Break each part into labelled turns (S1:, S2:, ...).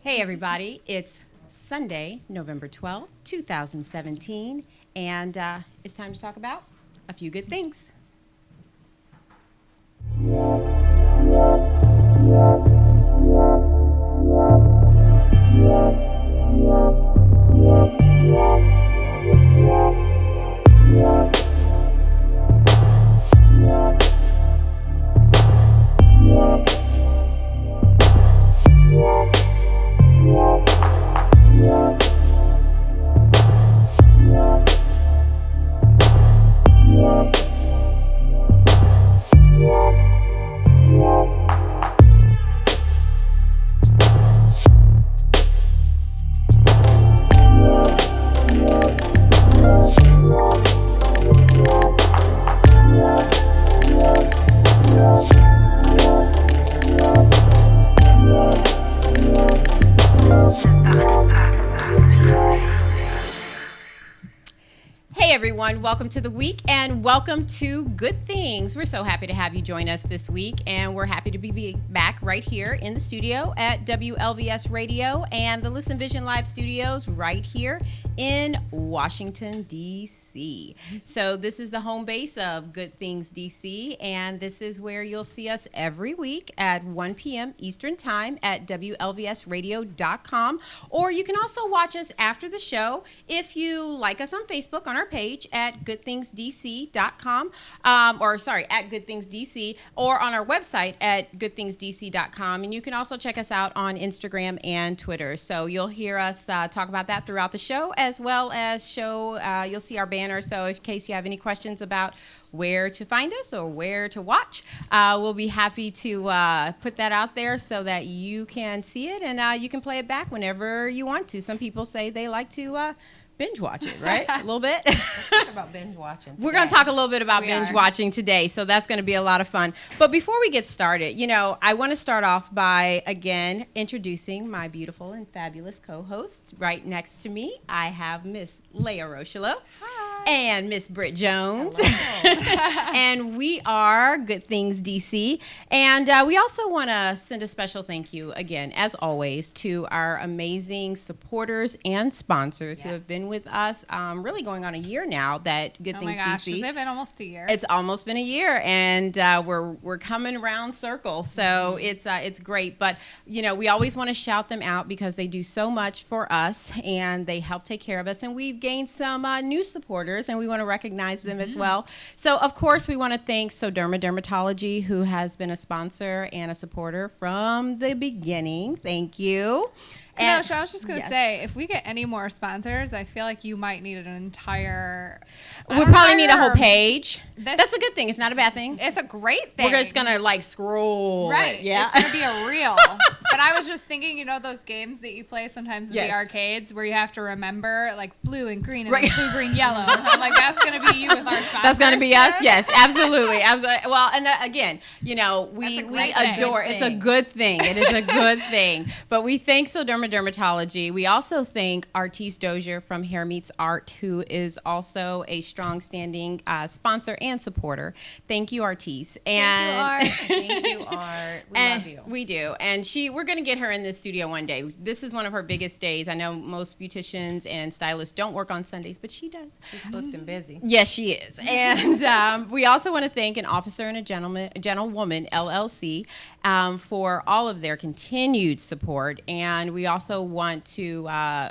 S1: Hey, everybody. It's Sunday, November 12th, 2017, and it's time to talk about a few good things. Welcome to the week and welcome to Good Things. We're so happy to have you join us this week, and we're happy to be back right here in the studio at WLVS Radio and the Listen Vision Live studios right here in Washington, D.C. So this is the home base of Good Things D.C., and this is where you'll see us every week at 1 p.m. Eastern Time at WLVSradio.com, or you can also watch us after the show if you like us on Facebook on our page at goodthingsdc.com, at goodthingsdc, or on our website at goodthingsdc.com. And you can also check us out on Instagram and Twitter. So you'll hear us talk about that throughout the show, as well as you'll see our banner. So in case you have any questions about where to find us or where to watch, we'll be happy to put that out there so that you can see it and you can play it back whenever you want to. Some people say they like to binge watch it, right? A little bit.
S2: Let's talk about binge watching today.
S1: We're going to talk a little bit about binge watching today, so that's going to be a lot of fun. But before we get started, I want to start off by, again, introducing my beautiful and fabulous co-hosts. Right next to me, I have Miss Leah Rochelo.
S2: Hi.
S1: And Miss Britt Jones. And we are Good Things DC. And we also want to send a special thank you, again, as always, to our amazing supporters and sponsors who have been with us really going on a year now that Good Things DC.
S3: Has it been almost a year?
S1: It's almost been a year, and we're coming around circle. So it's great. But, we always want to shout them out because they do so much for us, and they help take care of us. And we've gained some new supporters, and we want to recognize them as well. So, of course, we want to thank Soderma Dermatology, who has been a sponsor and a supporter from the beginning. Thank you.
S3: I was just going to say, if we get any more sponsors, I feel like you might need an entire...
S1: We'll probably need a whole page. That's a good thing. It's not a bad thing.
S3: It's a great thing.
S1: We're just going to, scroll.
S3: Right.
S1: Yeah.
S3: It's going to be a reel. But I was just thinking, those games that you play sometimes in the arcades where you have to remember, blue and green and blue, green, yellow. I'm like, that's going to be you with our sponsors.
S1: That's going to be us? Yes, absolutely. Well, and again, we adore... It's a good thing. It is a good thing. But we thank Soderma Dermatology. We also thank Artiste Dozier from Hair Meets Art, who is also a strong standing sponsor and supporter. Thank you, Artiste.
S2: Thank you, Art. We love you.
S1: We do. And we're going to get her in this studio one day. This is one of her biggest days. I know most beauticians and stylists don't work on Sundays, but she does.
S2: She's booked and busy.
S1: Yes, she is. And we also want to thank an officer and a gentlewoman, LLC, for all of their continued support. And we also want to,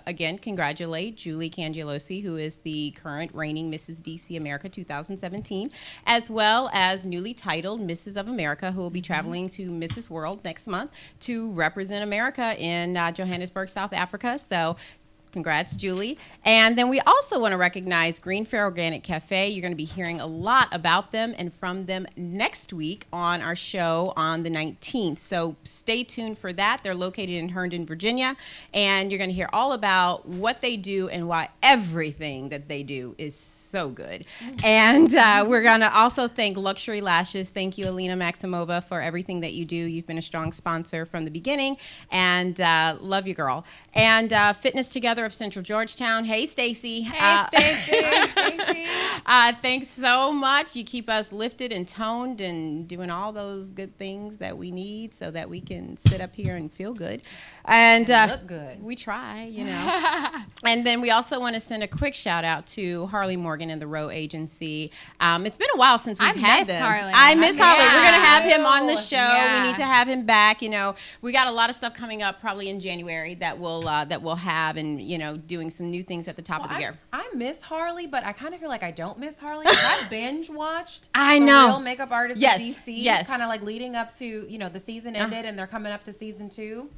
S1: again, congratulate Julie Cangelosi, who is the current reigning Mrs. DC America 2017, as well as newly titled Mrs. of America, who will be traveling to Mrs. World next month to represent America in Johannesburg, South Africa. So congrats, Julie. And then we also want to recognize Green Fair Organic Cafe. You're going to be hearing a lot about them and from them next week on our show on the 19th. So stay tuned for that. They're located in Herndon, Virginia. And you're going to hear all about what they do and why everything that they do is so good. And we're going to also thank Luxury Lashes. Thank you, Alina Maximova, for everything that you do. You've been a strong sponsor from the beginning. And love you, girl. And Fitness Together mother of Central Georgetown. Hey, Stacy.
S3: Hey, Stacy.
S1: Thanks so much. You keep us lifted and toned and doing all those good things that we need so that we can sit up here and feel good. And
S2: look good.
S1: We try, And then we also want to send a quick shout out to Harley Morgan and the Row Agency. It's been a while since we've had them.
S3: Harley.
S1: I miss Harley. We're going to have him on the show.
S3: Yeah.
S1: We need to have him back. We got a lot of stuff coming up probably in January that we'll have, and doing some new things at the top of the year.
S2: I miss Harley, but I kind of feel like I don't miss Harley. I binge watched.
S1: I
S2: the
S1: know.
S2: Real Makeup Artist
S1: Yes.
S2: of DC.
S1: Yes.
S2: Kind of like leading up to the season ended and they're coming up to season 2.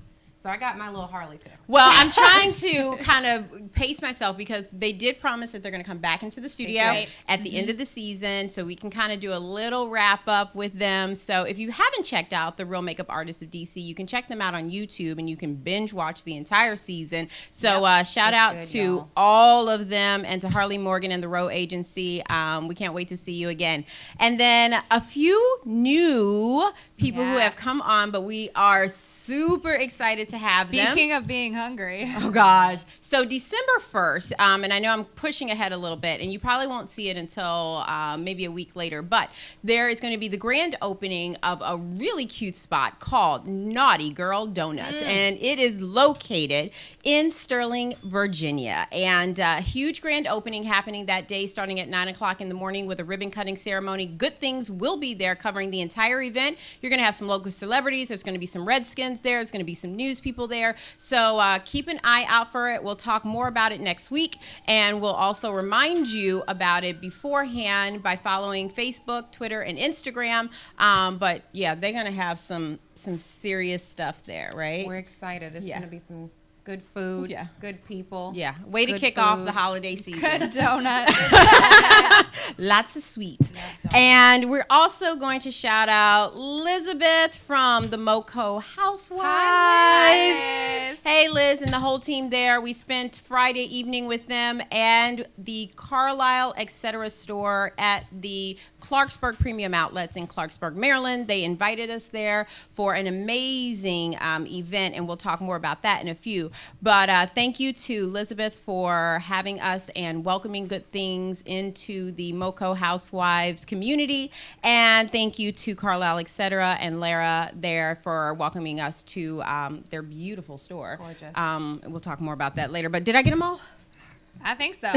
S2: So I got my little Harley fix.
S1: Well, I'm trying to kind of pace myself because they did promise that they're going to come back into the studio at the end of the season, so we can kind of do a little wrap up with them. So if you haven't checked out the Real Makeup Artists of DC, you can check them out on YouTube and you can binge watch the entire season. So shout out to all of them and to Harley Morgan and the Row Agency. We can't wait to see you again. And then a few new people who have come on, but we are super excited to have them.
S3: Speaking of being hungry.
S1: Oh, gosh. So December 1st, and I know I'm pushing ahead a little bit, and you probably won't see it until maybe a week later, but there is going to be the grand opening of a really cute spot called Naughty Girl Donuts, and it is located in Sterling, Virginia. And huge grand opening happening that day starting at 9 o'clock in the morning with a ribbon cutting ceremony. Good Things will be there covering the entire event. You're going to have some local celebrities. There's going to be some Redskins there. There's going to be some news people there. So keep an eye out for it. We'll talk more about it next week, and we'll also remind you about it beforehand by following Facebook, Twitter, and Instagram. But yeah, they're going to have some serious stuff there, right?
S2: We're excited. It's going to be some good food, good people.
S1: Yeah, way to kick off the holiday season.
S3: Good donuts.
S1: Lots of sweets. And we're also going to shout out Elizabeth from the Moco Housewives.
S3: Hi, Liz.
S1: Hey, Liz and the whole team there. We spent Friday evening with them and the Carlisle Etc. store at the Clarksburg Premium Outlets in Clarksburg, Maryland. They invited us there for an amazing event, and we'll talk more about that in a few. But thank you to Elizabeth for having us and welcoming Good Things into the Moco Housewives community. And thank you to Carlisle Etc. and Lara there for welcoming us to their beautiful store.
S2: Gorgeous.
S1: We'll talk more about that later. But did I get them all?
S3: I think so.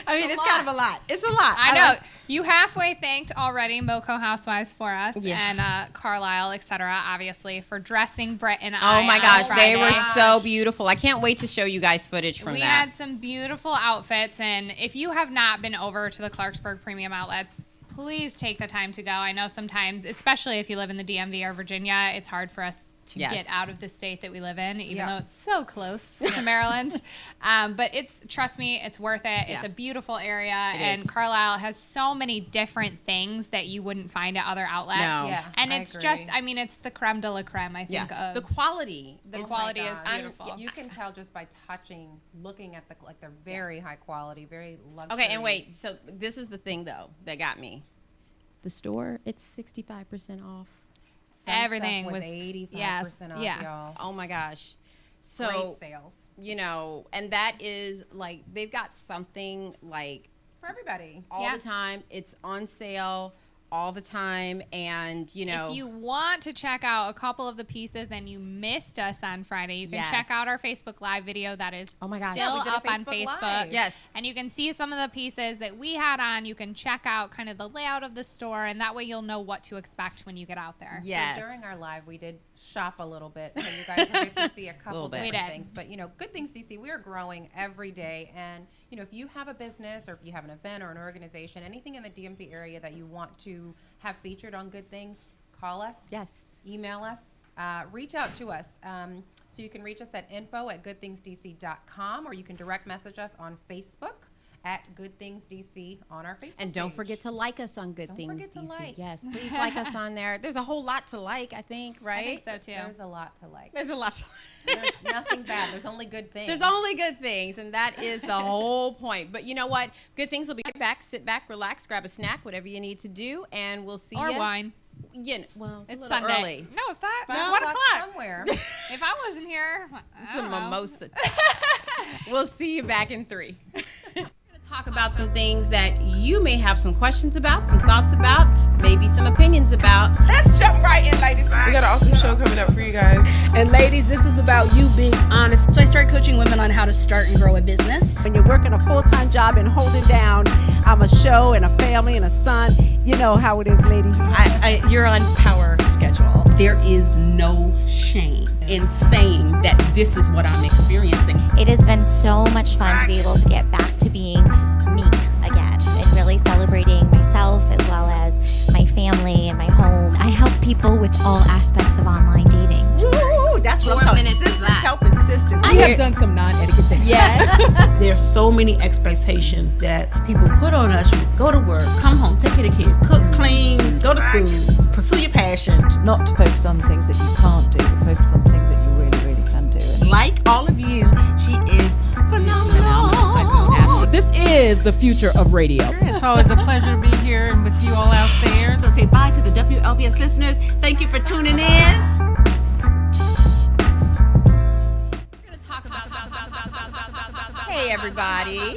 S1: I mean, it's kind of a lot. It's a lot.
S3: I know. You halfway thanked already Moco Housewives for us
S1: Yeah.
S3: and Carlisle, etc., obviously, for dressing Brett and
S1: Oh
S3: I
S1: my
S3: on
S1: gosh, they
S3: Friday.
S1: were so beautiful. I can't wait to show you guys footage from
S3: We
S1: that.
S3: had some beautiful outfits, and if you have not been over to the Clarksburg Premium Outlets, please take the time to go. I know sometimes, especially if you live in the DMV or Virginia, it's hard for us to get out of the state that we live in, even though it's so close to Maryland. But trust me, it's worth it. It's a beautiful area, and Carlisle has so many different things that you wouldn't find at other outlets.
S1: No.
S2: Yeah,
S3: And
S2: I
S3: it's
S2: agree.
S3: just, I mean, it's the creme de la creme, I think,
S1: Yeah.
S3: of
S1: The quality.
S3: the
S1: is-
S3: quality is
S2: God.
S3: beautiful.
S2: You can tell just by touching, looking at they're very high quality, very luxury.
S1: Okay, and wait. So this is the thing, though, that got me. The store, it's 65% off.
S2: Some
S3: Everything
S2: stuff
S3: was
S2: 85% off, y'all.
S1: Oh my gosh. So,
S2: Great sales
S1: and that is like, they've got something like
S2: for everybody.
S1: all the time. It's on sale all the time. And,
S3: If you want to check out a couple of the pieces and you missed us on Friday, you can check out our Facebook Live video that is
S1: Oh my gosh.
S3: still
S2: Yeah, we did a
S3: up on
S2: Facebook
S3: Facebook.
S2: Live.
S1: Yes.
S3: And you can see some of the pieces that we had on. You can check out kind of the layout of the store, and that way you'll know what to expect when you get out there.
S1: Yes.
S2: So during our live, we did shop a little bit, so you guys will get to see a couple
S1: Little bit.
S2: different
S3: We did.
S2: things. But Good Things DC, we are growing every day, and if you have a business or if you have an event or an organization, anything in the DMV area that you want to have featured on Good Things, call us.
S1: Yes.
S2: Email us. Reach out to us. So you can reach us at info@goodthingsdc.com, or you can direct message us on Facebook at Good Things DC on our Facebook
S1: And don't
S2: page.
S1: forget to like us on Good
S2: Don't
S1: Things
S2: forget to
S1: DC.
S2: like.
S1: Yes, please like us on there. There's a whole lot to like, I think, right?
S3: I think so, too.
S2: There's a lot to like.
S1: There's a lot to
S2: There's nothing bad. There's only good things.
S1: There's only good things, and that is the whole point. But you know what? Good Things will be right back. Sit back, relax, grab a snack, whatever you need to do, and we'll see you.
S3: Or wine.
S1: well, it's a
S3: It's
S1: little
S3: Sunday.
S1: early.
S3: No, it's not.
S2: Five
S3: It's 1
S2: o'clock
S3: o'clock.
S2: somewhere.
S3: If I wasn't here,
S1: It's
S3: I
S1: a
S3: don't know.
S1: mimosa. We'll see you back in 3. We're going to talk about some things that you may have some questions about, some thoughts about, maybe some opinions about.
S4: Let's jump right in, ladies. We got an awesome show coming up for you guys.
S5: And ladies, this is about you being honest.
S6: So I started coaching women on how to start and grow a business.
S7: When you're working a full-time job and holding down a show and a family and a son, you know how it is, ladies.
S8: You're on power schedule. There is no shame in saying that this is what I'm experiencing.
S9: It has been so much fun to be able to get back to being me again and really celebrating myself as well as my family and my home.
S10: I help people with all aspects of online dating.
S7: Woo, that's what I'm talking about. Sisters helping sisters.
S5: We have done some non-etiquette things.
S6: Yes.
S11: There's so many expectations that people put on us. You go to work, come home, take care of the kids, cook, clean, go to school, pursue your passion.
S12: Not to focus on things that you can't do, but focus on things that you really, really can do. And
S11: Like all of you, she is phenomenal.
S5: This is the future of radio.
S4: It's always a pleasure to be here and with you all out there.
S11: So say bye to the WLVS listeners. Thank you for tuning in.
S1: Hey, everybody.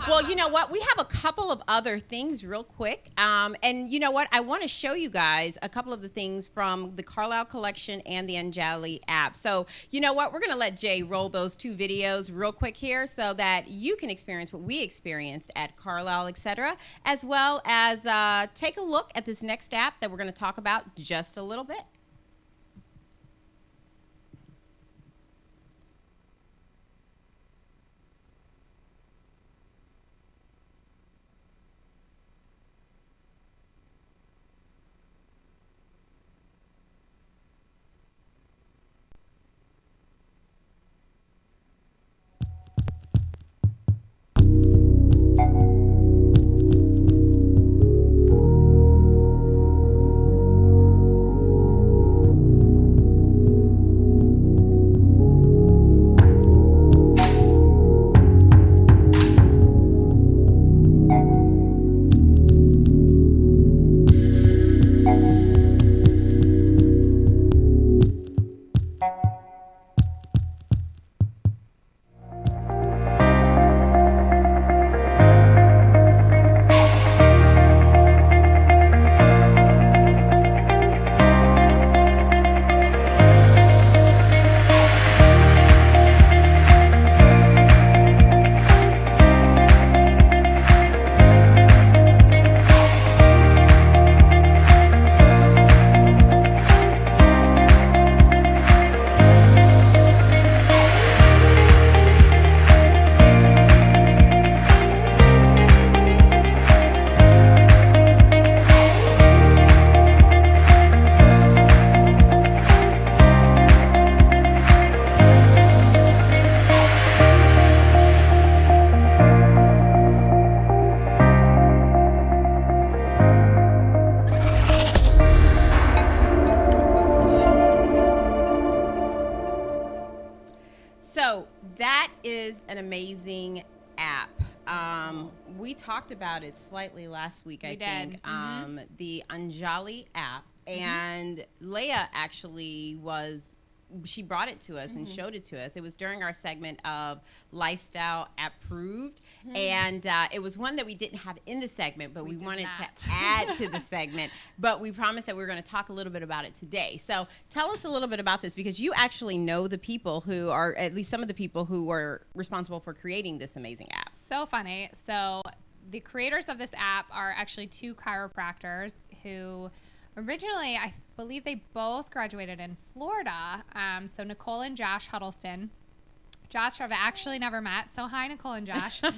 S1: Well, you know what? We have a couple of other things real quick. And you know what? I want to show you guys a couple of the things from the Carlisle Collection and the Anjali app. So, you know what? We're going to let Jay roll those 2 videos real quick here so that you can experience what we experienced at Carlisle, etc., as well as take a look at this next app that we're going to talk about just a little bit. That is an amazing app. We talked about it slightly last week, I think. The Anjali app. And Leah actually she brought it to us and showed it to us. It was during our segment of Lifestyle Approved. And it was one that we didn't have in the segment, but we wanted to add to the segment. But we promised that we were going to talk a little bit about it today. So tell us a little bit about this, because you actually know the people who are, at least some of the people who were responsible for creating this amazing app.
S3: So funny. So the creators of this app are actually 2 chiropractors who originally, I believe they both graduated in Florida. So Nicole and Josh Huddleston. Josh I've actually never met. So hi, Nicole and Josh. But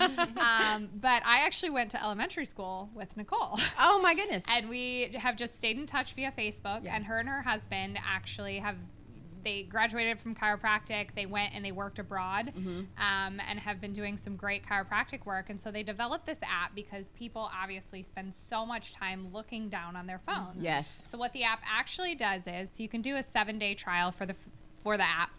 S3: I actually went to elementary school with Nicole.
S1: Oh my goodness.
S3: And we have just stayed in touch via Facebook. And her and her husband actually they graduated from chiropractic. They went and they worked abroad and have been doing some great chiropractic work. And so they developed this app because people obviously spend so much time looking down on their phones.
S1: Yes.
S3: So what the app actually does is you can do a 7-day trial for the app.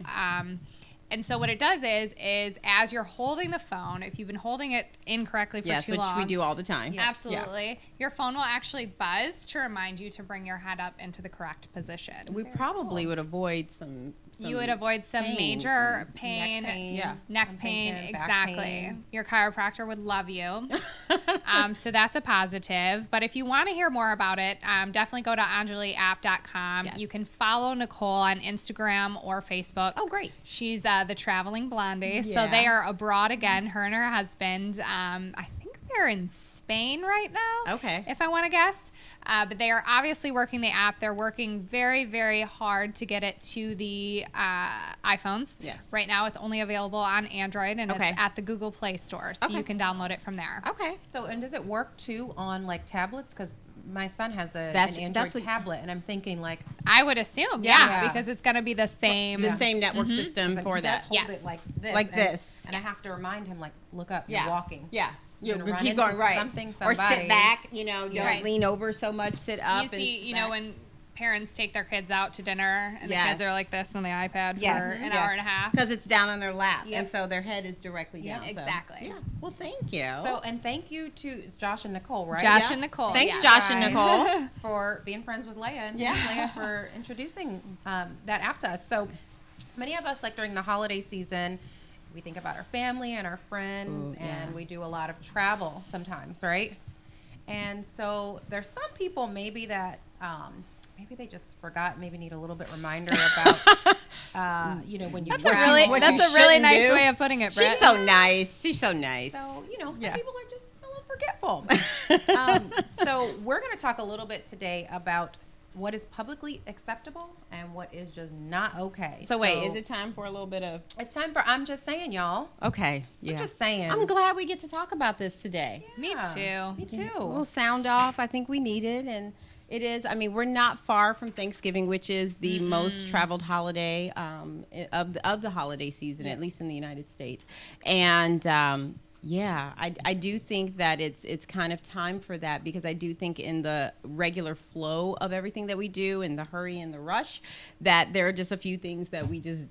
S3: And so what it does is as you're holding the phone, if you've been holding it incorrectly for too long.
S1: Which we do all the time.
S3: Absolutely. Your phone will actually buzz to remind you to bring your head up into the correct position.
S1: We probably would avoid some
S3: you would avoid some major pain, neck pain, exactly.
S2: Pain.
S3: Your chiropractor would love you. So that's a positive. But if you want to hear more about it, definitely go to anjaliapp.com.
S1: Yes.
S3: You can follow Nicole on Instagram or Facebook.
S1: Oh, great.
S3: She's the Traveling Blondie. So they are abroad again, her and her husband. I think they're in Spain right now.
S1: Okay.
S3: If I want to guess. But they are obviously working the app. They're working very, very hard to get it to the iPhones.
S1: Yes.
S3: Right now, it's only available on Android, and it's at the Google Play Store, so you can download it from there.
S1: Okay.
S2: So, and does it work too on like tablets? Because my son has an Android tablet, and I'm thinking like
S3: I would assume, because it's going to be the same
S1: network system
S2: like,
S1: for
S2: he
S1: that.
S2: Does hold it like this, and I have to remind him like, look up, you're walking.
S1: Yeah. You
S2: run
S1: keep
S2: into
S1: going right,
S2: something,
S1: or
S2: somebody.
S1: sit back. Don't lean over so much. Sit up.
S3: You see, when parents take their kids out to dinner and the kids are like this on the iPad for an hour and a half
S1: because it's down on their lap, and so their head is directly down.
S3: Exactly.
S1: So, well, thank you.
S2: So, and thank you to Josh and Nicole, right?
S3: Josh and Nicole.
S1: Thanks, Josh and Nicole,
S2: for being friends with Leia, and Leia for introducing that app to us. So, many of us, like during the holiday season, we think about our family and our friends, and we do a lot of travel sometimes, right? And so there's some people maybe that maybe they just forgot, maybe need a little bit reminder about, when you
S3: that's a really nice way of putting it, Brett.
S1: She's so nice. So, some
S2: people are just a little forgetful. So we're going to talk a little bit today about what is publicly acceptable and what is just not okay.
S1: So wait, is it time for a little bit of...
S2: It's time for I'm just saying, y'all.
S1: Okay,
S2: I'm just saying.
S1: I'm glad we get to talk about this today.
S2: Yeah,
S3: Me too.
S2: Me too.
S1: A little sound off. I think we need it, and it is. I mean, we're not far from Thanksgiving, which is the most traveled holiday of the holiday season, at least in the United States. And I do think that it's kind of time for that, because I do think in the regular flow of everything that we do, in the hurry and the rush, that there are just a few things that we just,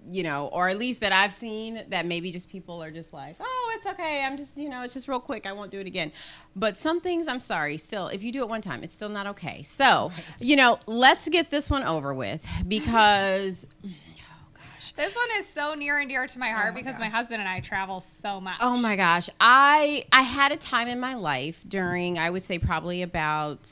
S1: or at least that I've seen, that maybe just people are just like, oh, it's okay. I'm just, it's just real quick. I won't do it again. But some things, I'm sorry, still, if you do it one time, it's still not okay. So, let's get this one over with, because...
S3: This one is so near and dear to my heart because my husband and I travel so much.
S1: Oh my gosh. I had a time in my life during, I would say probably about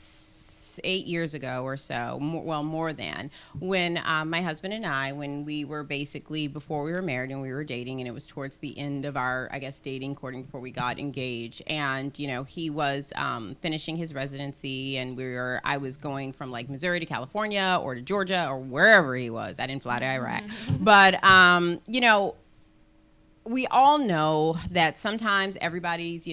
S1: 8 years ago or so, more than, when my husband and I, when we were basically, before we were married and we were dating, and it was towards the end of our, I guess, dating, courting, before we got engaged. And, he was finishing his residency, and I was going from like Missouri to California or to Georgia or wherever he was. I didn't fly to Iraq. But, we all know that sometimes everybody's,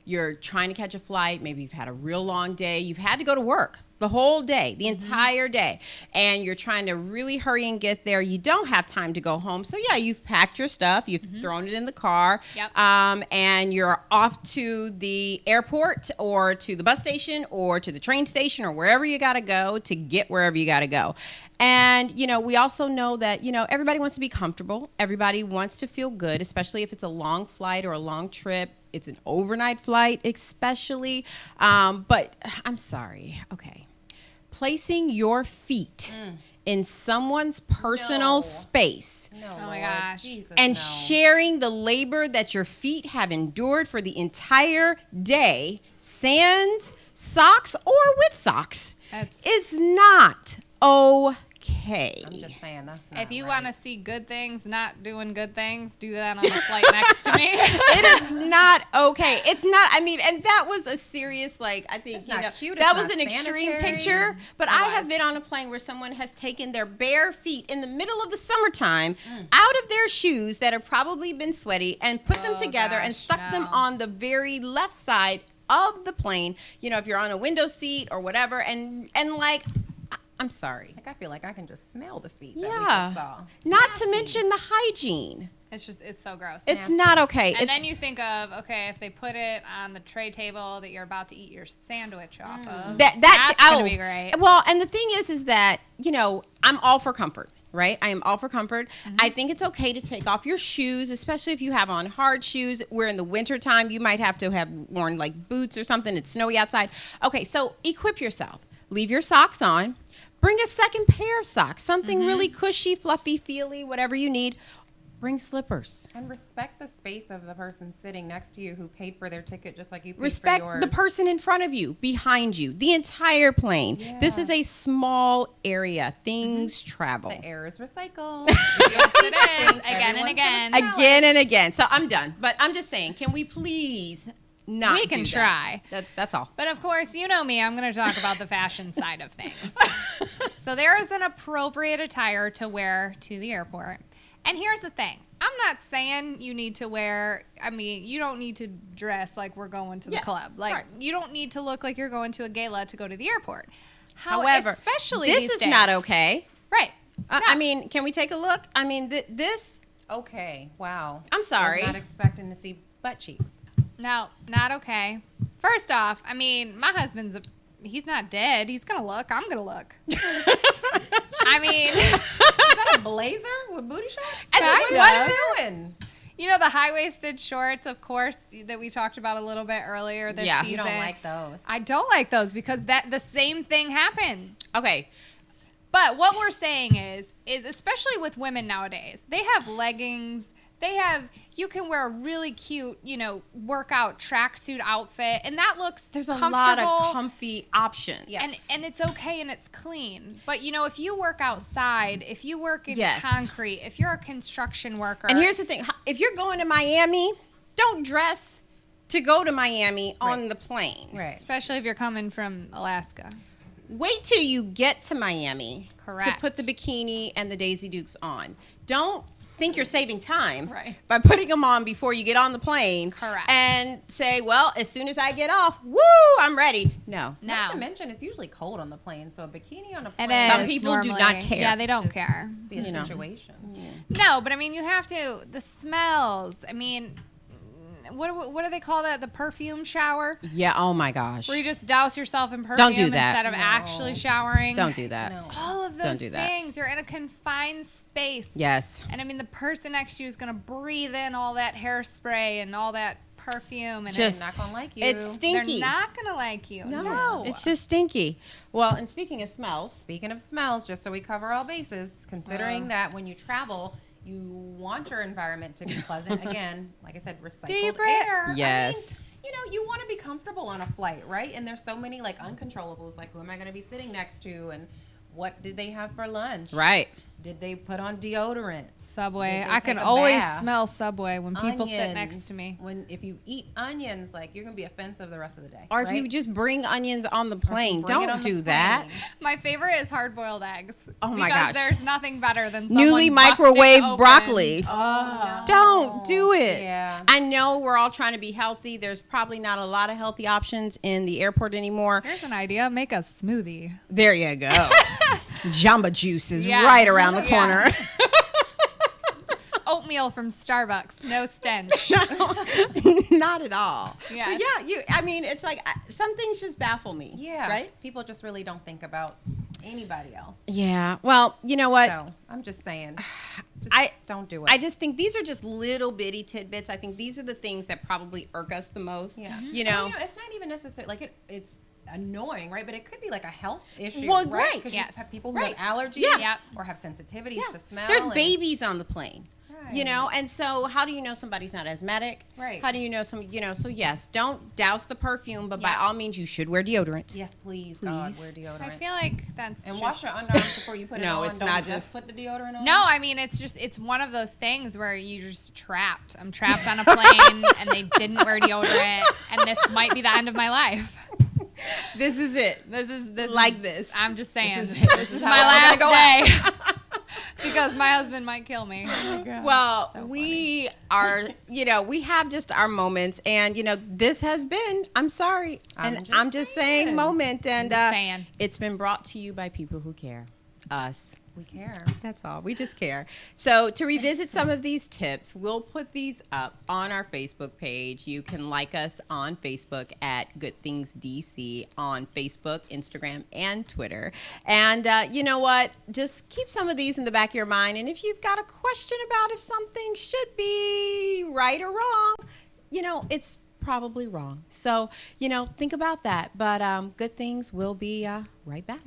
S1: you're trying to catch a flight. Maybe you've had a real long day. You've had to go to work the whole day, the entire day, and you're trying to really hurry and get there. You don't have time to go home. So, you've packed your stuff. You've thrown it in the car, and you're off to the airport or to the bus station or to the train station or wherever you got to go to get wherever you got to go. And, we also know that, everybody wants to be comfortable. Everybody wants to feel good, especially if it's a long flight or a long trip. It's an overnight flight, especially. But I'm sorry. Okay. Placing your feet in someone's personal space.
S3: Oh my gosh.
S2: Jesus,
S1: and sharing the labor that your feet have endured for the entire day, sans socks or with socks, is not okay.
S2: I'm just saying, that's not
S3: if you
S2: right.
S3: want to see good things, not doing good things, do that on the flight next to me.
S1: It is not okay. It's not, and that was a serious, I think,
S2: it's not cute,
S1: that
S2: it's
S1: was
S2: not
S1: an extreme
S2: sanitary.
S1: picture. But I have been on a plane where someone has taken their bare feet in the middle of the summertime out of their shoes that have probably been sweaty and put them together and stuck them on the very left side of the plane, if you're on a window seat or whatever, and I'm sorry.
S2: I feel like I can just smell the feet that we
S1: Yeah.
S2: just saw.
S1: Not to mention the hygiene.
S3: It's so gross.
S1: It's not okay.
S3: And then you think of, if they put it on the tray table that you're about to eat your sandwich off of, that's going to be great.
S1: Well, and the thing is that, I'm all for comfort, right? I am all for comfort. I think it's okay to take off your shoes, especially if you have on hard shoes. We're in the winter time. You might have to have worn like boots or something. It's snowy outside. Okay, so equip yourself. Leave your socks on. Bring a second pair of socks, something really cushy, fluffy, feely, whatever you need. Bring slippers.
S2: And respect the space of the person sitting next to you who paid for their ticket just like you paid
S1: Respect
S2: for yours.
S1: the person in front of you, behind you, the entire plane.
S2: Yeah.
S1: This is a small area. Things travel.
S2: The air is recycled.
S3: Yes, it is. Again and again.
S1: Again and again. So I'm done. But I'm just saying, can we please not
S3: We can
S1: do
S3: try.
S1: that? That's all.
S3: But of course, you know me, I'm going to talk about the fashion side of things. So there is an appropriate attire to wear to the airport. And here's the thing. I'm not saying you need to wear, you don't need to dress like we're going to the club. Like, you don't need to look like you're going to a gala to go to the airport.
S1: However,
S3: especially
S1: this
S3: these
S1: is
S3: days.
S1: not okay.
S3: Right.
S1: Can we take a look? This.
S2: Okay, wow.
S1: I'm sorry.
S2: I was not expecting to see butt cheeks.
S3: No, not okay. First off, my husband's he's not dead. He's going to look. I'm going to look.
S2: Is that a blazer with booty shorts?
S1: What are you doing?
S3: You know, the high-waisted shorts, of course, that we talked about a little bit earlier this season.
S2: You don't like those.
S3: I don't like those because the same thing happens.
S1: Okay.
S3: But what we're saying is especially with women nowadays, they have leggings. You can wear a really cute, workout tracksuit outfit, and that looks
S1: There's a
S3: comfortable.
S1: lot of comfy options.
S2: Yes.
S3: And it's okay and it's clean. But, if you work outside, if you work in concrete, if you're a construction worker.
S1: And here's the thing. If you're going to Miami, don't dress to go to Miami on the plane.
S2: Right.
S3: Especially if you're coming from Alaska.
S1: Wait till you get to Miami
S3: Correct.
S1: to put the bikini and the Daisy Dukes on. Don't think you're saving time
S3: by
S1: putting them on before you get on the plane.
S3: Correct.
S1: And say, well, as soon as I get off, woo, I'm ready. No.
S2: Not to mention, it's usually cold on the plane, so a bikini on a plane.
S1: Some people do not care.
S3: Yeah, they don't care.
S2: Be a situation.
S3: No, but you have to. The smells. What do they call that? The perfume shower?
S1: Yeah. Oh my gosh.
S3: Where you just douse yourself in perfume
S1: Don't do that.
S3: instead of actually showering.
S1: Don't do that.
S2: No.
S3: All of those
S1: Don't do that.
S3: things. You're in a confined space.
S1: Yes.
S3: And the person next to you is going to breathe in all that hairspray and all that perfume, and
S1: Just,
S2: they're not gonna like you.
S1: It's stinky.
S3: They're not going to like you.
S1: No. It's just stinky. Well, and speaking of smells,
S2: just so we cover all bases, considering that when you travel, you want your environment to be pleasant. Again, like I said, recycled air.
S1: Yes.
S2: You want to be comfortable on a flight, right? And there's so many uncontrollables, like who am I going to be sitting next to, and what did they have for lunch?
S1: Right.
S2: Did they put on deodorant?
S3: Subway.
S2: Did they
S3: I
S2: take
S3: can
S2: a
S3: always
S2: bath?
S3: smell Subway when people sit
S2: Onions.
S3: next to me.
S2: If you eat onions, you're going to be offensive the rest of the day.
S1: Or if
S2: right?
S1: you just bring onions on the plane.
S2: bring it
S1: Don't
S2: on the
S1: do that.
S2: plane.
S3: My favorite is hard-boiled eggs.
S1: Oh my
S3: because
S1: gosh.
S3: there's nothing better than someone
S1: Newly
S3: busting
S1: microwaved
S3: open-
S1: broccoli.
S3: Oh.
S1: Don't do it.
S2: Yeah.
S1: I know we're all trying to be healthy. There's probably not a lot of healthy options in the airport anymore.
S3: Here's an idea. Make a smoothie.
S1: There you go. Jamba Juice is
S3: Yeah.
S1: right around the
S3: Yeah.
S1: corner.
S3: Oatmeal from Starbucks. No stench.
S1: Not at all.
S3: Yeah.
S1: But it's like some things just baffle me.
S2: Yeah.
S1: Right?
S2: People just really don't think about anybody else.
S1: Yeah. Well, you know what?
S2: So I'm just saying. Don't do it.
S1: I just think these are just little bitty tidbits. I think these are the things that probably irk us the most.
S2: Yeah.
S1: You know?
S2: It's not even necessarily it's annoying, right? But it could be a health issue.
S1: Well,
S2: right?
S1: right.
S2: 'Cause
S3: Yes.
S2: you have people who
S1: Right.
S2: have allergies
S1: Yeah.
S2: or have sensitivities to smell.
S1: There's
S2: and-
S1: babies on the plane.
S2: Right.
S1: You know, and so how do you know somebody's not asthmatic?
S2: Right.
S1: How do you know so yes, don't douse the perfume, but by
S3: Yeah.
S1: all means you should wear deodorant.
S2: Yes, please, God, wear deodorant.
S3: I feel like that's
S2: and
S3: just...
S2: wash your underarms before you put it on.
S1: No, it's
S2: Don't
S1: not
S2: just put the deodorant on.
S3: No, it's one of those things where you're just trapped. I'm trapped on a plane and they didn't wear deodorant and this might be the end of my life.
S1: This is it.
S3: This is
S1: this.
S3: I'm just saying.
S2: This is
S3: my
S2: how
S3: last
S2: we're gonna go
S3: day. Because my husband might kill me.
S1: Well, we are, we have just our moments, and this has been. I'm sorry, I'm just saying moment, and
S3: saying.
S1: it's been brought to you by people who care. us.
S2: We care.
S1: That's all. We just care. So to revisit some of these tips, we'll put these up on our Facebook page. You can like us on Facebook at Good Things DC on Facebook, Instagram, and Twitter. And you know what? Just keep some of these in the back of your mind. And if you've got a question about if something should be right or wrong, it's probably wrong. So, think about that. But Good Things will be right back.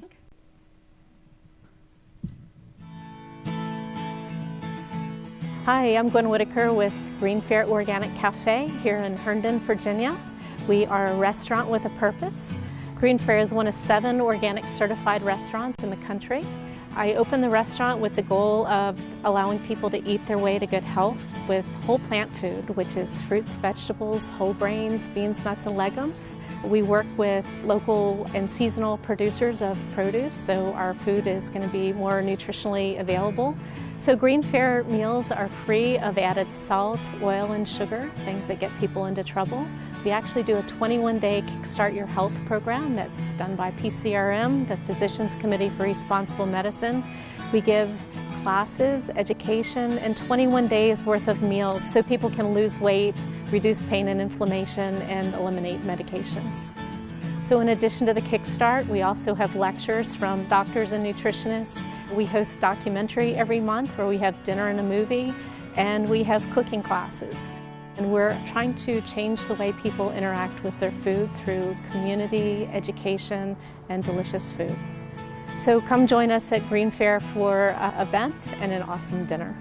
S13: Hi, I'm Gwen Whitaker with Green Fair Organic Cafe here in Herndon, Virginia. We are a restaurant with a purpose. Green Fair is one of 7 organic certified restaurants in the country. I opened the restaurant with the goal of allowing people to eat their way to good health with whole plant food, which is fruits, vegetables, whole grains, beans, nuts, and legumes. We work with local and seasonal producers of produce, so our food is going to be more nutritionally available. So Green Fair meals are free of added salt, oil, and sugar, things that get people into trouble. We actually do a 21-day Kickstart Your Health program that's done by PCRM, the Physicians Committee for Responsible Medicine. We give classes, education, and 21 days worth of meals so people can lose weight, reduce pain and inflammation, and eliminate medications. So in addition to the Kickstart, we also have lectures from doctors and nutritionists. We host documentary every month where we have dinner and a movie, and we have cooking classes. And we're trying to change the way people interact with their food through community, education, and delicious food. So come join us at Green Fair for an event and an awesome dinner.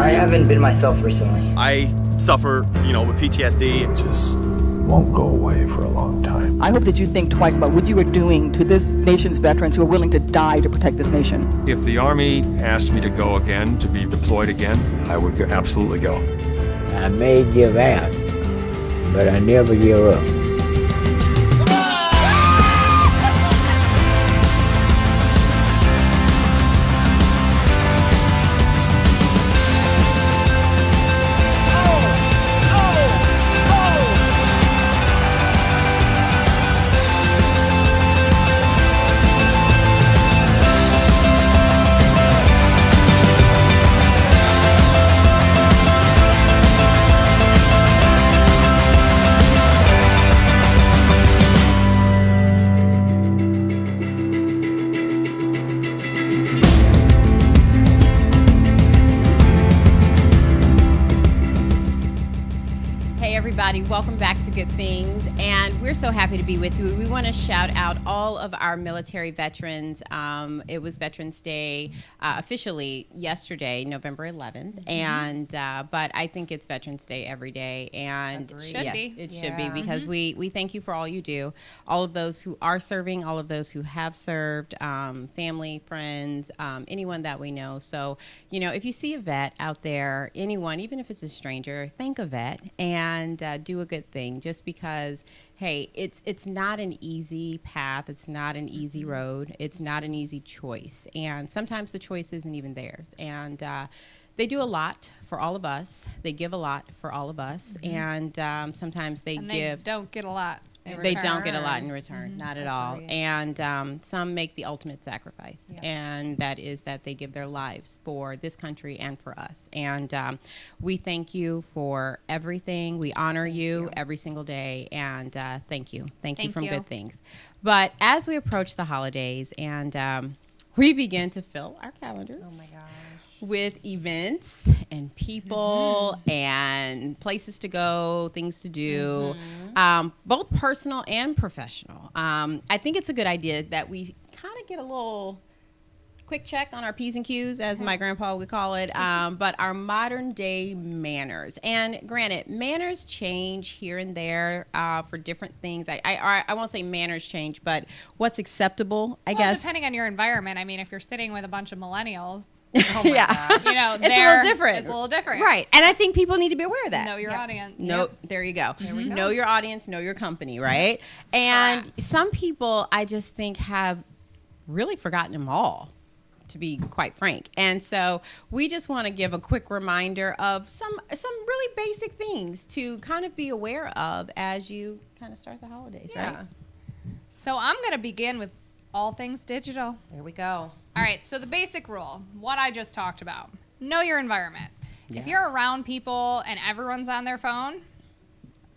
S14: I haven't been myself recently.
S15: I suffer, with PTSD.
S16: It just won't go away for a long time.
S12: I hope that you think twice about what you are doing to this nation's veterans who are willing to die to protect this nation.
S16: If the Army asked me to go again, to be deployed again, I would absolutely go.
S17: I may give out, but I never give up.
S1: Welcome back to Good Things, and we're so happy to be with you. We want to shout out all of our military veterans. It was Veterans Day officially yesterday, November 11th, and but I think it's Veterans Day every day, and it should be because we thank you for all you do, all of those who are serving, all of those who have served, family, friends, anyone that we know. So if you see a vet out there, anyone, even if it's a stranger, thank a vet and do a good thing, just because, hey, it's not an easy path. It's not an easy road. It's not an easy choice. And sometimes the choice isn't even theirs. And they do a lot for all of us. They give a lot for all of us. And sometimes they
S3: don't get a lot.
S1: They don't get a lot in return, not at all. And some make the ultimate sacrifice, and that is that they give their lives for this country and for us. And we thank you for everything. We honor you every single day, and thank you. Thank you from Good Things. But as we approach the holidays and we begin to fill our calendars. Oh my gosh. With events and people and places to go, things to do, both personal and professional. I think it's a good idea that we kind of get a little quick check on our P's and Q's, as my grandpa would call it, but our modern day manners. And granted, manners change here and there for different things. I won't say manners change, but what's acceptable, I guess.
S3: Depending on your environment. I mean, if you're sitting with a bunch of millennials,
S1: yeah,
S3: you know,
S1: it's a little different.
S3: It's a little different.
S1: Right. And I think people need to be aware of that.
S3: Know your audience.
S1: There you go. Know your audience, know your company, right? And some people, I just think, have really forgotten them all, to be quite frank. And so we just want to give a quick reminder of some really basic things to kind of be aware of as you kind of start the holidays, right?
S3: So I'm going to begin with all things digital.
S2: There we go.
S3: All right, so the basic rule, what I just talked about, know your environment. If you're around people and everyone's on their phone,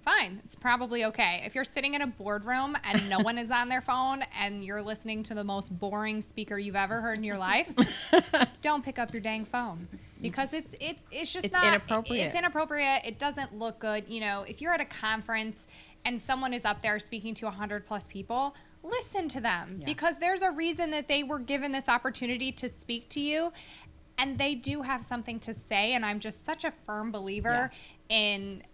S3: fine, it's probably okay. If you're sitting in a boardroom and no one is on their phone and you're listening to the most boring speaker you've ever heard in your life, don't pick up your dang phone, because it's just not
S1: inappropriate.
S3: It's inappropriate. It doesn't look good. You know, if you're at a conference and someone is up there speaking to 100+ people, listen to them, because there's a reason that they were given this opportunity to speak to you, and they do have something to say. And I'm just such a firm believer in,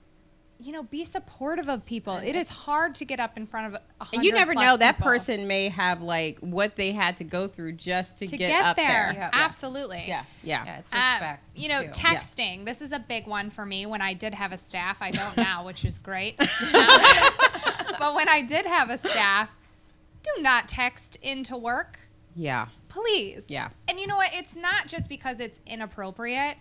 S3: you know, be supportive of people. It is hard to get up in front of 100+.
S1: You never know, that
S3: people.
S1: person may have like what they had to go through just to get up
S3: there.
S1: there.
S3: Absolutely.
S2: Yeah, it's respect.
S3: You know,
S2: too.
S3: texting. This is a big one for me. When I did have a staff, I don't now, which is great. But when I did have a staff, do not text into work.
S1: Yeah.
S3: Please.
S1: Yeah.
S3: And you know what? It's not just because it's inappropriate.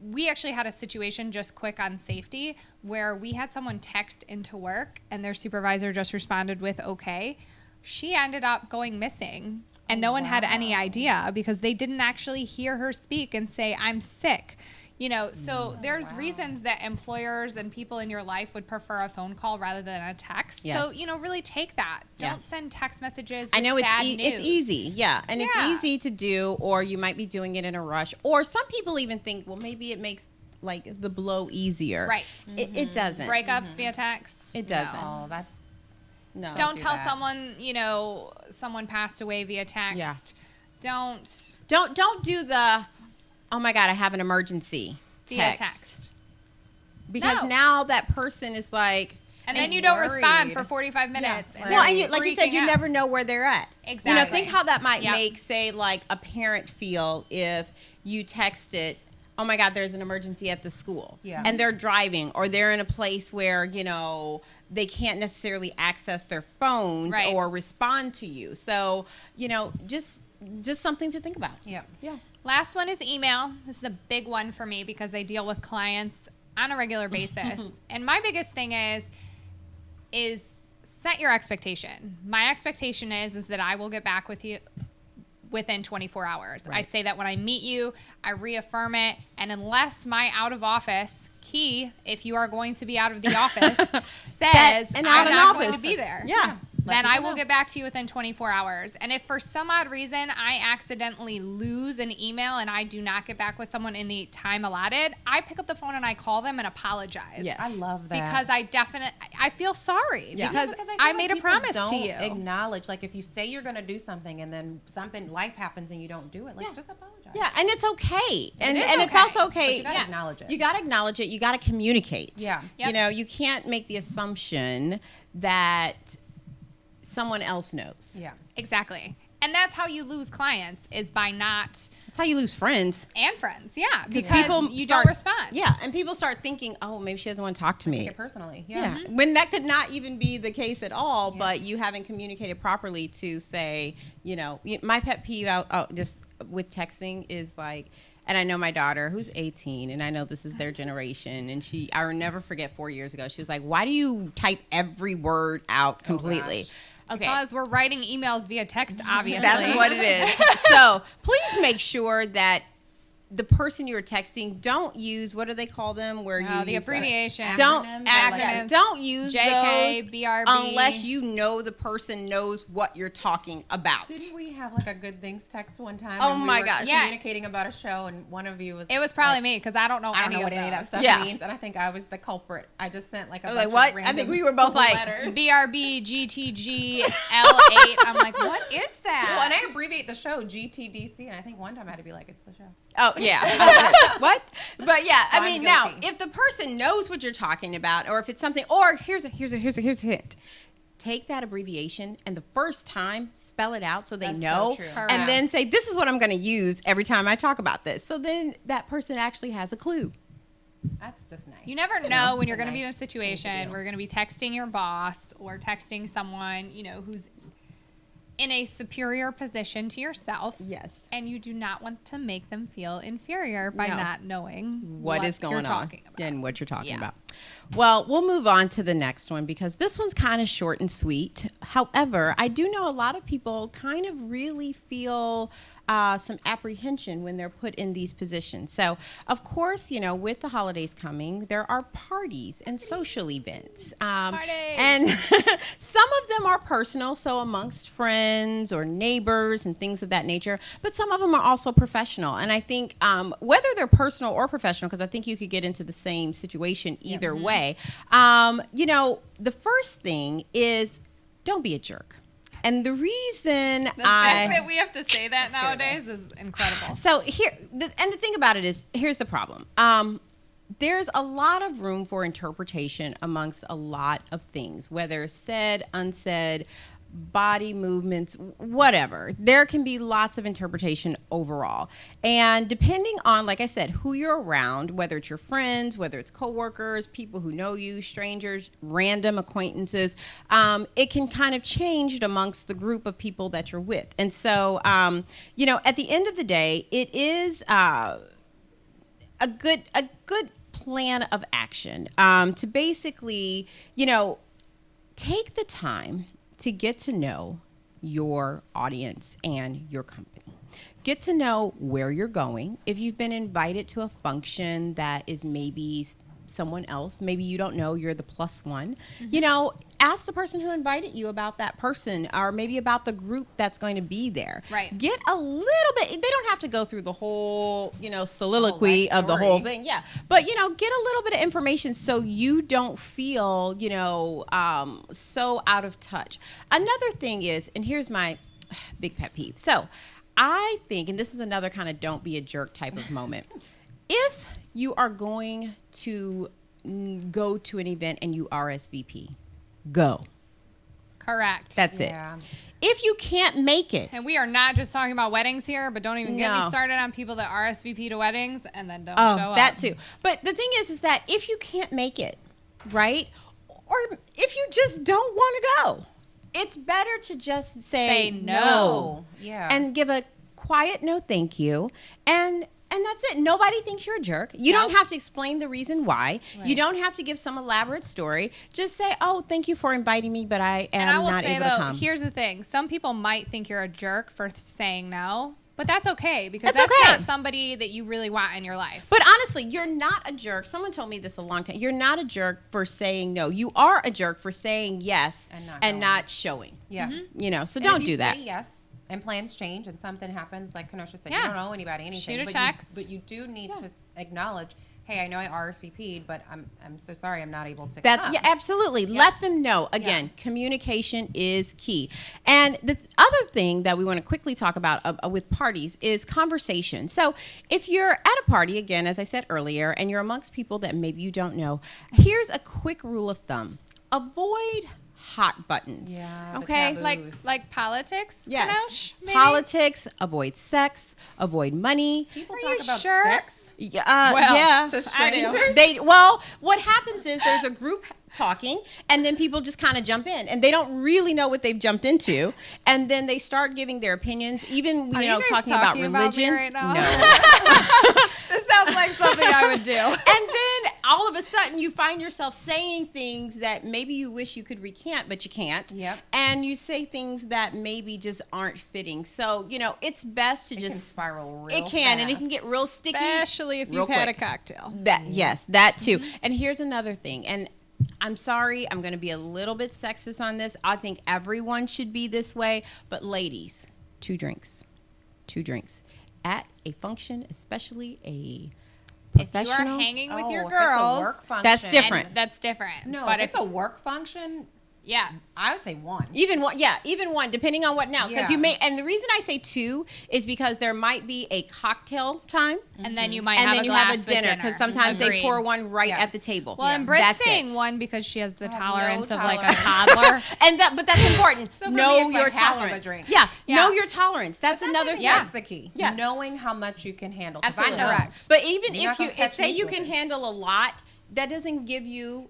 S3: We actually had a situation, just quick on safety, where we had someone text into work and their supervisor just responded with okay. She ended up going missing, and no one had any idea, because they didn't actually hear her speak and say, I'm sick. You know, so there's reasons that employers and people in your life would prefer a phone call rather than a text.
S1: Yes.
S3: So, you know, really take that. Don't send text messages with
S1: I know
S3: sad
S1: it's
S3: news.
S1: easy. Yeah. And it's easy to do, or you might be doing it in a rush. Or some people even think, well, maybe it makes like the blow easier.
S3: Right.
S1: It doesn't.
S3: Breakups via text.
S1: It doesn't.
S2: No, that's
S1: no.
S3: Don't tell someone, you know, someone passed away via text.
S1: Yeah.
S3: Don't
S1: do the, oh my God, I have an emergency
S3: via text.
S1: Because now that person is like,
S3: and then you don't respond for 45 minutes.
S1: Yeah. Well, and you, like you said, you never know where they're at.
S3: Exactly.
S1: You know, think how that might make, say, like a parent feel if you texted, oh my God, there's an emergency at the school.
S2: Yeah.
S1: And they're driving, or they're in a place where, you know, they can't necessarily access their phones or respond to you. So, you know, just something to think about.
S2: Yeah.
S3: Last one is email. This is a big one for me because I deal with clients on a regular basis. And my biggest thing is set your expectation. My expectation is that I will get back with you within 24 hours. I say that when I meet you, I reaffirm it. And unless my out of office key, if you are going to be out of the office, says I'm not going to be there.
S1: Yeah.
S3: Then I will get back to you within 24 hours. And if for some odd reason I accidentally lose an email and I do not get back with someone in the time allotted, I pick up the phone and I call them and apologize.
S2: Yes. I love that.
S3: Because I feel sorry because I made a promise to you.
S2: Acknowledge, like if you say you're going to do something and then life happens and you don't do it, like just apologize.
S1: Yeah, and it's okay. And
S2: okay.
S1: it's also okay.
S2: But you got to acknowledge it.
S1: You got to acknowledge it. You got to communicate.
S2: Yeah.
S1: You know, you can't make the assumption that someone else knows.
S2: Yeah.
S3: Exactly. And that's how you lose clients, is by not.
S1: That's how you lose friends.
S3: And friends, yeah. Because
S1: people
S3: you
S1: don't
S3: respond.
S1: Yeah, and people start thinking, oh, maybe she doesn't want to talk to me.
S2: Take it personally.
S1: Yeah. When that could not even be the case at all, but you haven't communicated properly to say, you know, my pet peeve out just with texting is like, and I know my daughter, who's 18, and I know this is their generation, and I will never forget 4 years ago, she was like, why do you type every word out completely?
S3: Okay. Because we're writing emails via text, obviously.
S1: That's what it is. So please make sure that the person you're texting, don't use, what do they call them? Where you
S3: the
S1: use
S3: abbreviation.
S1: Don't use
S3: JK,
S1: those
S3: BRB.
S1: unless you know the person knows what you're talking about.
S2: Didn't we have like a good things text one time?
S1: Oh
S2: and we
S1: my
S2: were
S1: gosh.
S2: communicating about a show, and one of you was.
S3: It was probably me because I don't know
S2: I don't
S3: any
S2: know what
S3: of
S2: any of that
S3: those.
S2: stuff means, and I think I was the culprit. I just sent like a bunch
S1: like,
S2: of
S1: what?
S2: random
S1: I think we were both like
S2: letters.
S3: BRB, GTG, L8. I'm like, what is that?
S2: Well, and I abbreviate the show GTDC, and I think one time I had to be like, it's the show.
S1: Oh, yeah. What? But yeah,
S2: So
S1: I mean,
S2: I'm
S1: now,
S2: guilty.
S1: if the person knows what you're talking about, or if it's something, or here's a hint. Take that abbreviation and the first time spell it out so they
S2: That's
S1: know,
S2: so true.
S1: and then say, this is what I'm going to use every time I talk about this. So then that person actually has a clue.
S2: That's just nice.
S3: You never know when you're going to be in a situation where you're going to be texting your boss or texting someone, who's in a superior position to yourself.
S1: Yes.
S3: And you do not want to make them feel inferior by not knowing
S1: what is
S3: you're
S1: going on
S3: talking about.
S1: and what you're talking about. Well, we'll move on to the next one because this one's kind of short and sweet. However, I do know a lot of people kind of really feel some apprehension when they're put in these positions. So, of course, with the holidays coming, there are parties and social events. And some of them are personal, so amongst friends or neighbors and things of that nature. But some of them are also professional. And I think whether they're personal or professional, because I think you could get into the same situation either way, the first thing is don't be a jerk. And the reason
S3: The fact that we have to say that nowadays is incredible.
S1: So the thing about it is, here's the problem. There's a lot of room for interpretation amongst a lot of things, whether said, unsaid, body movements, whatever. There can be lots of interpretation overall. And depending on, like I said, who you're around, whether it's your friends, whether it's coworkers, people who know you, strangers, random acquaintances, it can kind of change amongst the group of people that you're with. And so, at the end of the day, it is a good plan of action to basically, take the time to get to know your audience and your company. Get to know where you're going. If you've been invited to a function that is maybe someone else, maybe you don't know, you're the plus one, ask the person who invited you about that person, or maybe about the group that's going to be there.
S3: Right.
S1: Get a little bit, they don't have to go through the whole, soliloquy of the whole thing. Yeah. But, get a little bit of information so you don't feel, so out of touch. Another thing is, and here's my big pet peeve. So I think, and this is another kind of don't be a jerk type of moment. If you are going to go to an event and you RSVP, go.
S3: Correct.
S1: That's it. If you can't make it.
S3: And we are not just talking about weddings here, but don't even get me started on people that RSVP to weddings and then don't show up.
S1: That too. But the thing is that if you can't make it, right? Or if you just don't want to go, it's better to just say no.
S2: Yeah.
S1: And give a quiet no thank you. And that's it. Nobody thinks you're a jerk. You don't have to explain the reason why. Right. You don't have to give some elaborate story. Just say, oh, thank you for inviting me, but I am not able to come.
S3: Here's the thing. Some people might think you're a jerk for saying no, but that's okay because that's not somebody that you really want in your life.
S1: But honestly, you're not a jerk. Someone told me this a long time. You're not a jerk for saying no. You are a jerk for saying yes and not showing.
S2: Yeah.
S1: So don't do that.
S2: Say yes. And plans change and something happens, like Kenosha said, you don't know anybody, anything.
S3: Shoot a text.
S2: But you do need to acknowledge, hey, I know I RSVP'd, but I'm so sorry I'm not able to
S1: come. Yeah, absolutely. Yeah. Let them know. Again, communication is key. And the other thing that we want to quickly talk about with parties is conversation. So if you're at a party, again, as I said earlier, and you're amongst people that maybe you don't know, here's a quick rule of thumb. Avoid hot buttons.
S2: Yeah.
S1: Okay.
S3: Like politics.
S1: Yes. Politics. Avoid sex. Avoid money.
S2: People talk about sex.
S1: Yeah.
S2: To strangers.
S1: What happens is there's a group talking, and then people just kind of jump in, and they don't really know what they've jumped into, and then they start giving their opinions, even talking about religion.
S3: About me right now?
S1: No.
S3: This sounds like something I would do.
S1: And then all of a sudden you find yourself saying things that maybe you wish you could recant, but you can't.
S2: Yep.
S1: And you say things that maybe just aren't fitting. So, it's best to
S2: It
S1: just
S2: can spiral real
S1: It can,
S2: fast.
S1: and it can get real sticky.
S3: Especially if
S1: real
S3: you've had a
S1: quick.
S3: cocktail.
S1: Yes, that too. And here's another thing. And I'm sorry, I'm going to be a little bit sexist on this. I think everyone should be this way. But ladies, 2 drinks. 2 drinks. At a function, especially a professional.
S3: If you are hanging with your
S2: if it's a
S3: girls,
S2: work function,
S1: that's different.
S3: That's different.
S2: No,
S3: but
S2: if it's a work function,
S3: yeah,
S2: I would say 1.
S1: Even one, depending on what now. Because
S2: Yeah.
S1: and the reason I say 2 is because there might be a cocktail time.
S3: and then you might
S1: And
S3: have
S1: then
S3: a
S1: you
S3: glass
S1: have a dinner. Because sometimes they pour one right at the table.
S3: Well, and Britt's
S1: That's
S3: saying
S1: it.
S3: 1 because she has the
S2: have
S3: tolerance
S2: no
S3: of like a
S2: tolerance.
S3: toddler.
S1: But that's important.
S2: So for me,
S1: know
S2: it's
S1: your
S2: like half of a
S1: tolerance.
S2: drink.
S1: Yeah,
S3: Yeah.
S1: know your tolerance. That's another thing.
S2: That's the key.
S1: Yeah.
S2: Knowing how much you can handle. 'Cause
S1: Absolutely.
S2: I know.
S3: Correct.
S1: But even
S2: You're not
S1: if you
S2: gonna catch
S1: say
S2: me
S1: you can
S2: slipping.
S1: handle a lot, that doesn't give you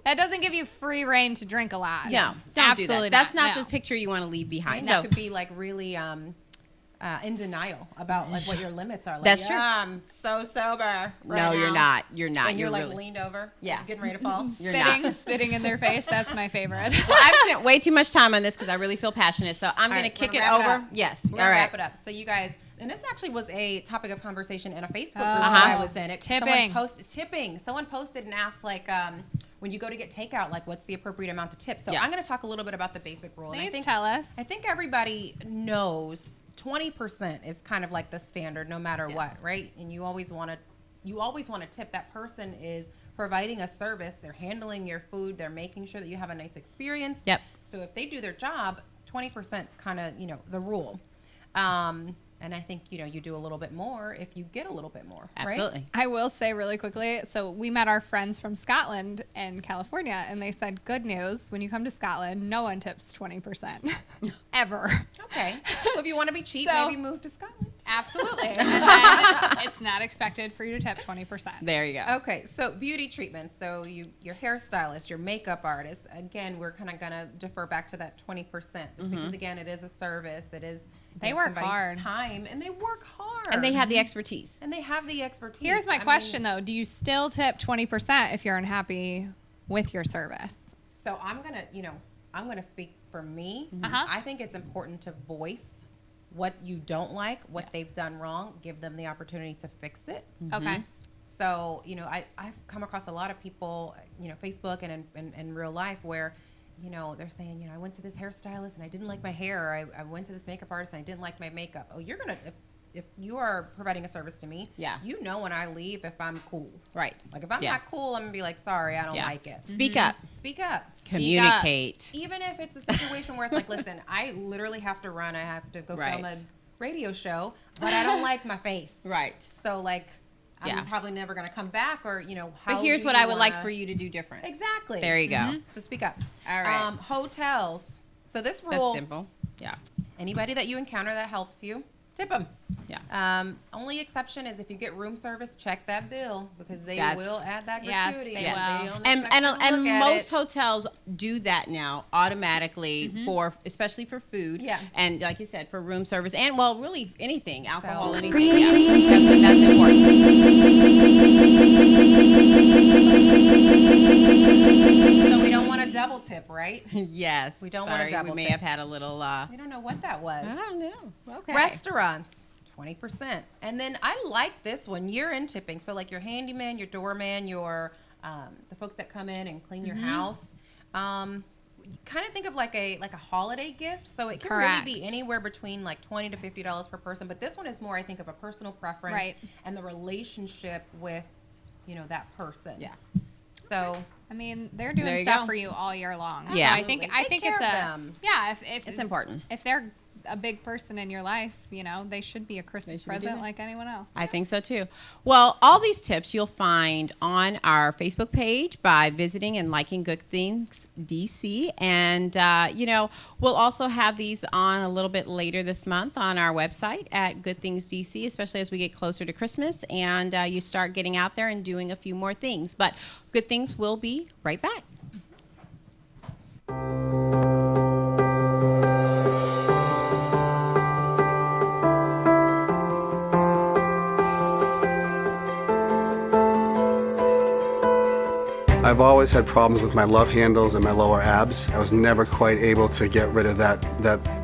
S3: free reign to drink a lot.
S1: no. Don't do
S3: Absolutely
S1: that. That's not
S3: no.
S1: the picture you want to leave behind.
S2: And
S1: So
S2: that could be like really in denial about like what your limits are. Like,
S1: That's true.
S2: I'm so sober. Right
S1: no, you're
S2: now."
S1: not. You're not.
S2: And you're like
S1: really,
S2: leaned over.
S1: Yeah.
S2: Getting ready to fall.
S1: You're not.
S3: Spitting in their face. That's my favorite.
S1: Well, I've spent way too much time on this because I really feel passionate. So I'm going to kick it over. Yes.
S2: We're
S1: All
S2: gonna
S1: right.
S2: wrap it up. So you guys, and this actually was a topic of conversation in a Facebook group
S1: Uh-huh.
S2: that I was in.
S3: Tipping.
S2: Someone posted and asked like, when you go to get takeout, like what's the appropriate amount to tip? So
S1: Yeah.
S2: I'm going to talk a little bit about the basic rule. And
S3: Please tell us.
S2: I think everybody knows 20% is kind of like the standard, no matter what, right? And you always want to tip. That person is providing a service. They're handling your food. They're making sure that you have a nice experience.
S1: Yep.
S2: So if they do their job, 20% is kind of the rule. And I think you do a little bit more if you get a little bit more.
S1: Absolutely.
S2: Right?
S3: I will say really quickly, so we met our friends from Scotland and California, and they said, good news, when you come to Scotland, no one tips 20%. Ever.
S2: Okay. So if you want to be cheap,
S3: So-
S2: maybe move to Scotland.
S3: Absolutely. And then it's not expected for you to tip 20%.
S1: There you go.
S2: Okay, so beauty treatments. So your hairstylist, your makeup artist. Again, we're kind of gonna defer back to that 20%, just because again, it is a service. It is
S3: They work
S2: somebody's
S3: hard.
S2: time, and they work hard,
S1: And they have the expertise.
S2: And they have the expertise.
S3: Here's my
S2: I mean,
S3: question, though. Do you still tip 20% if you're unhappy with your service?
S2: So I'm gonna speak for me.
S3: Uh-huh.
S2: I think it's important to voice what you don't like, what they've done wrong. Give them the opportunity to fix it.
S3: Okay.
S2: So, I've come across a lot of people, Facebook and in real life where, they're saying, I went to this hairstylist and I didn't like my hair. Or I went to this makeup artist and I didn't like my makeup. Oh, if you are providing a service to me, when I leave if I'm cool.
S1: Right.
S2: Like if I'm not cool, I'm going to be like, sorry, I don't like it.
S1: Speak up.
S2: Speak up.
S1: Communicate.
S2: Even if it's a situation where it's like, listen, I literally have to run. I have to go film a radio show, but I don't like my face.
S1: Right.
S2: So like, I'm probably never going to come back, or how.
S1: But here's
S2: do
S1: what
S2: you
S1: I would like
S2: wanna-
S1: for you to do different.
S2: Exactly.
S1: There you go.
S2: So speak up.
S1: All right.
S2: Hotels. So this
S1: That's
S2: rule.
S1: simple. Yeah.
S2: Anybody that you encounter that helps you, tip them.
S1: Yeah.
S2: Only exception is if you get room service, check that bill, because they
S1: That's-
S2: will add that
S3: Yes,
S2: gratuity.
S3: they
S2: and
S3: will.
S2: they don't
S1: And
S2: expect you to look at
S1: most
S2: it.
S1: hotels do that now automatically especially for food.
S2: Yeah.
S1: And like you said, for room service and really anything, alcohol,
S2: So-
S1: anything. Yeah. That's important.
S2: So we don't want to double tip, right?
S1: Yes.
S2: We don't want to
S1: Sorry,
S2: double
S1: we may
S2: tip.
S1: have had a little
S2: We don't know what that was.
S1: I don't know. Okay.
S2: Restaurants, 20%. And then I like this one, year-end tipping. So like your handyman, your doorman, your the folks that come in and clean your house. Kind of think of like a holiday gift. So it can really be
S3: Correct.
S2: anywhere between like $20 to $50 per person. But this one is more, I think, of a personal preference
S3: Right.
S2: and the relationship with, that person.
S1: Yeah.
S2: So
S3: I mean, they're
S1: There
S3: doing
S1: you
S3: stuff
S1: go.
S3: for you all year long.
S1: Yeah.
S3: So I
S2: Absolutely.
S3: think
S2: Take
S3: it's
S2: care of them.
S3: if
S1: It's important.
S3: If they're a big person in your life, they should be a Christmas
S1: should be doing
S3: present
S1: that.
S3: like anyone else.
S1: I think so too. Well, all these tips you'll find on our Facebook page by visiting and liking Good Things DC. And, we'll also have these on a little bit later this month on our website at Good Things DC, especially as we get closer to Christmas and you start getting out there and doing a few more things. But Good Things will be right back.
S18: I've always had problems with my love handles and my lower abs. I was never quite able to get rid of that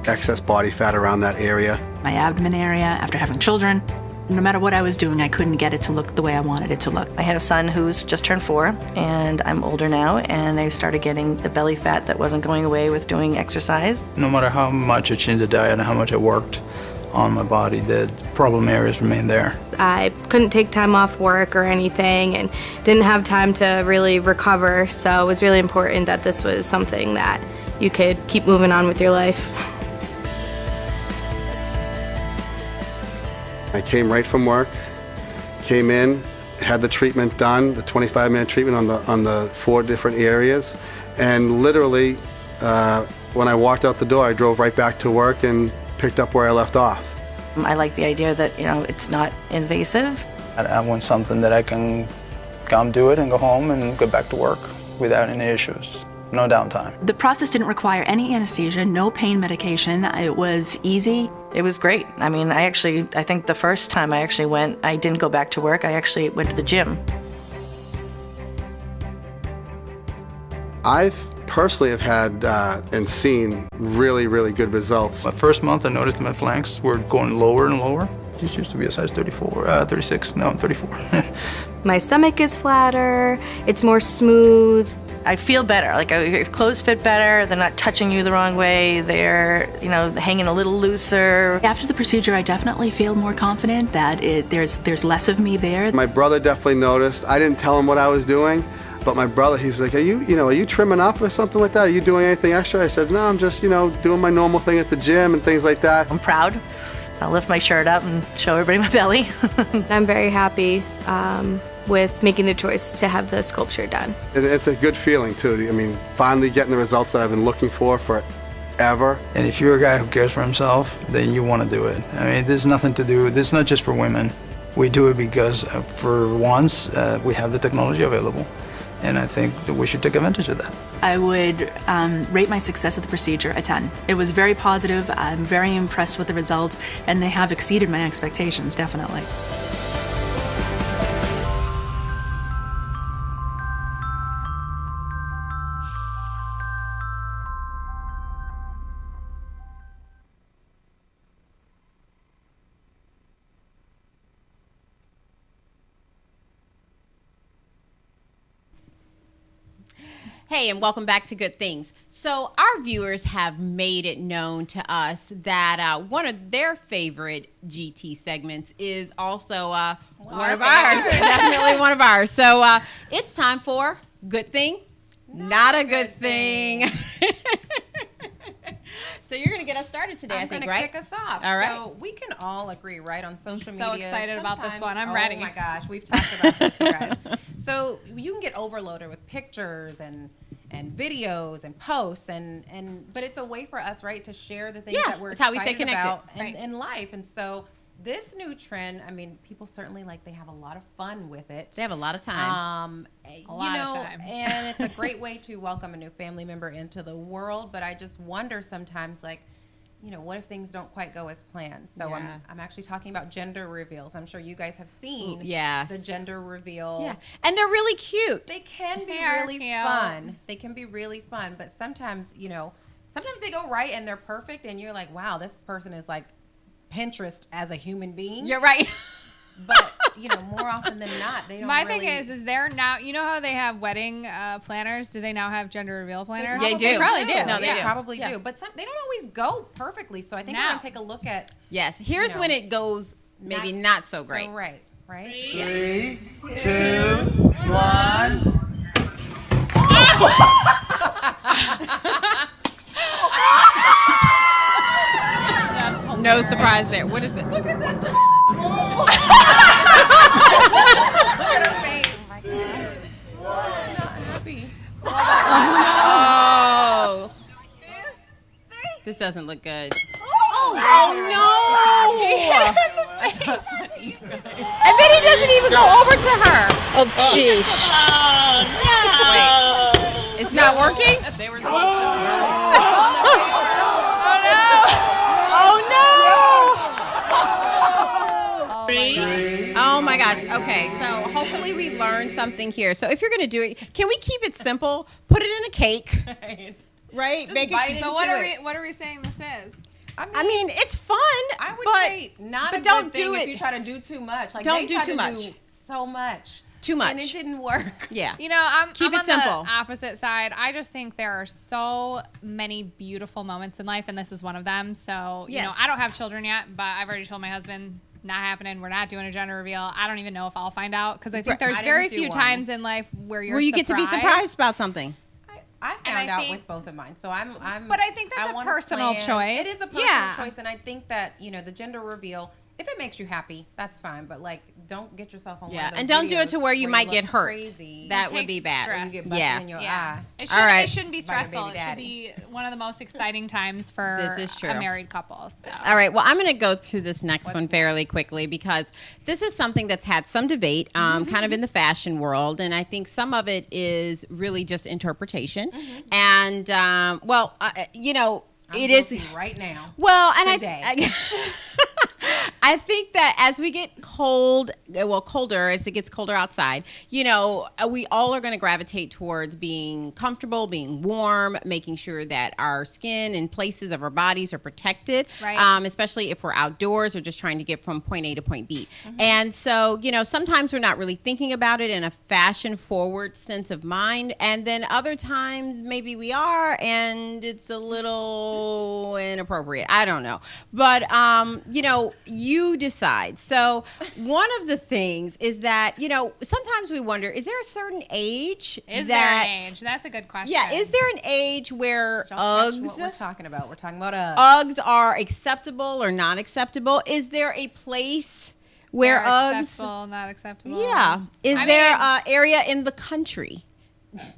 S18: excess body fat around that area.
S19: My abdomen area after having children. No matter what I was doing, I couldn't get it to look the way I wanted it to look.
S20: I had a son who's just turned 4, and I'm older now, and I started getting the belly fat that wasn't going away with doing exercise.
S21: No matter how much I changed the diet and how much I worked on my body, the problem areas remain there.
S22: I couldn't take time off work or anything and didn't have time to really recover, so it was really important that this was something that you could keep moving on with your life.
S18: I came right from work, came in, had the treatment done, the 25-minute treatment on the 4 different areas, and literally when I walked out the door, I drove right back to work and picked up where I left off.
S20: I like the idea that, it's not invasive.
S21: I want something that I can come do it and go home and go back to work without any issues. No downtime.
S19: The process didn't require any anesthesia, no pain medication. It was easy.
S20: It was great. I mean, I think the first time I actually went, I didn't go back to work. I actually went to the gym.
S18: I've personally have had and seen really, really good results.
S21: My first month, I noticed my flanks were going lower and lower. These used to be a size 36. No, I'm 34.
S22: My stomach is flatter. It's more smooth.
S20: I feel better. Like your clothes fit better. They're not touching you the wrong way. They're, hanging a little looser.
S19: After the procedure, I definitely feel more confident that there's less of me there.
S18: My brother definitely noticed. I didn't tell him what I was doing, but my brother, he's like, are you trimming up or something like that? Are you doing anything extra? I said, no, I'm just, doing my normal thing at the gym and things like that.
S20: I'm proud. I'll lift my shirt up and show everybody my belly.
S22: I'm very happy with making the choice to have the sculpture done.
S18: It's a good feeling too. I mean, finally getting the results that I've been looking for forever.
S21: And if you're a guy who cares for himself, then you want to do it. I mean, there's nothing to do. This is not just for women. We do it because for once, we have the technology available. And I think that we should take advantage of that.
S19: I would rate my success of the procedure a 10. It was very positive. I'm very impressed with the results, and they have exceeded my expectations, definitely.
S1: Hey, and welcome back to Good Things. So our viewers have made it known to us that one of their favorite GT segments is also one of ours. Definitely one of ours. So it's time for Good Thing, Not a Good Thing. So you're going to get us started today, I think, right?
S2: I'm going to kick us off.
S1: All right.
S2: So we can all agree, right, on social media.
S3: So excited about this one. I'm ready.
S2: Oh, my gosh. We've talked about this, you guys. So you can get overloaded with pictures and videos and posts, but it's a way for us, right, to share the things that we're
S1: it's how we stay
S2: excited
S1: connected
S2: about in life. And so this new trend, I mean, people certainly they have a lot of fun with it.
S1: They have a lot of time.
S2: A lot of time. And it's a great way to welcome a new family member into the world. But I just wonder sometimes, what if things don't quite go as planned? So I'm actually talking about gender reveals. I'm sure you guys have seen the gender reveal.
S1: Yeah. And they're really cute.
S2: They can be really fun. They can be really fun. But sometimes, sometimes they go right and they're perfect. And you're like, wow, this person is like Pinterest as a human being.
S1: You're right.
S2: But, more often than not, they don't
S3: My thing is there now, how they have wedding planners? Do they now have gender reveal planners?
S1: They do.
S3: They probably do.
S2: No, they probably do. But they don't always go perfectly. So I think we're going to take a look at.
S1: Yes. Here's when it goes maybe not so great.
S2: Right.
S11: 3, 2, 1.
S1: No surprise there. What is it?
S2: Look at this. Look at her face. Oh my God. I'm not happy.
S1: Oh. This doesn't look good. Oh no! And then he doesn't even go over to her.
S13: Oh, jeez.
S1: Wait, it's not working?
S2: They were
S1: Oh my gosh. Okay, so hopefully hopefully we learned something here. So if you're going to do it, can we keep it simple? Put it in a cake. Right?
S2: Just bite into
S3: So what are
S2: it.
S3: we saying this is?
S1: I mean, it's fun.
S2: I would
S1: but,
S2: say not
S1: but
S2: a
S1: don't
S2: good thing
S1: do
S2: if
S1: it.
S2: you try to do too much. Like
S1: Don't
S2: they
S1: do
S2: tried
S1: too
S2: to
S1: much.
S2: do so much.
S1: Too much.
S2: And it didn't work.
S1: Yeah.
S3: You know, I'm
S1: Keep it
S3: on
S1: simple.
S3: the opposite side. I just think there are so many beautiful moments in life, and this is one of them. So, you know,
S1: Yes.
S3: I don't have children yet, but I've already told my husband, not happening. We're not doing a gender reveal. I don't even know if I'll find out because I think there's
S2: I didn't
S3: very
S2: do
S3: few
S2: one.
S3: times in life where you're
S1: you get to be surprised about something.
S2: I found out with both of mine, so I'm.
S3: But I think that's a
S2: wanna
S3: personal
S2: plan.
S3: choice.
S2: It is a personal
S3: Yeah.
S2: choice, and I think that the gender reveal, if it makes you happy, that's fine. But like, don't get yourself on.
S1: Yeah,
S2: one of those
S1: and don't do it
S2: videos
S1: to where you might
S2: look
S1: get hurt.
S2: Crazy.
S1: That would be
S3: takes
S1: bad.
S3: stress.
S2: You get busted
S1: Yeah.
S2: in your
S3: Yeah.
S2: eye.
S3: It
S1: All
S3: shouldn't be
S2: By your
S3: stressful.
S2: baby
S3: It should
S2: daddy.
S3: be one of the most exciting times for
S1: This is true.
S3: a married couple. So.
S1: All right. Well, I'm going to go through this next one fairly quickly because this is something that's had some debate kind of in the fashion world. And I think some of it is really just interpretation. And, you know,
S2: I'm
S1: it is
S2: guilty right now.
S1: Well, and
S2: today.
S1: I think that as we get colder, as it gets colder outside, you know, we all are going to gravitate towards being comfortable, being warm, making sure that our skin and places of our bodies are protected,
S3: Right.
S1: Especially if we're outdoors or just trying to get from point A to point B. And so, you know, sometimes we're not really thinking about it in a fashion-forward sense of mind, and then other times maybe we are, and it's a little inappropriate. I don't know. But, you know, you decide. So one of the things is that, you know, sometimes we wonder, is there a certain age
S3: Is there an age? That's a good question.
S1: Yeah, is there an age where
S2: Don't touch what
S1: Uggs
S2: we're talking about. We're talking about Uggs.
S1: Uggs are acceptable or not acceptable? Is there a place where
S3: They're
S1: Uggs
S3: acceptable, not acceptable.
S1: Yeah. Is
S3: I
S1: there
S3: mean-
S1: an area in the country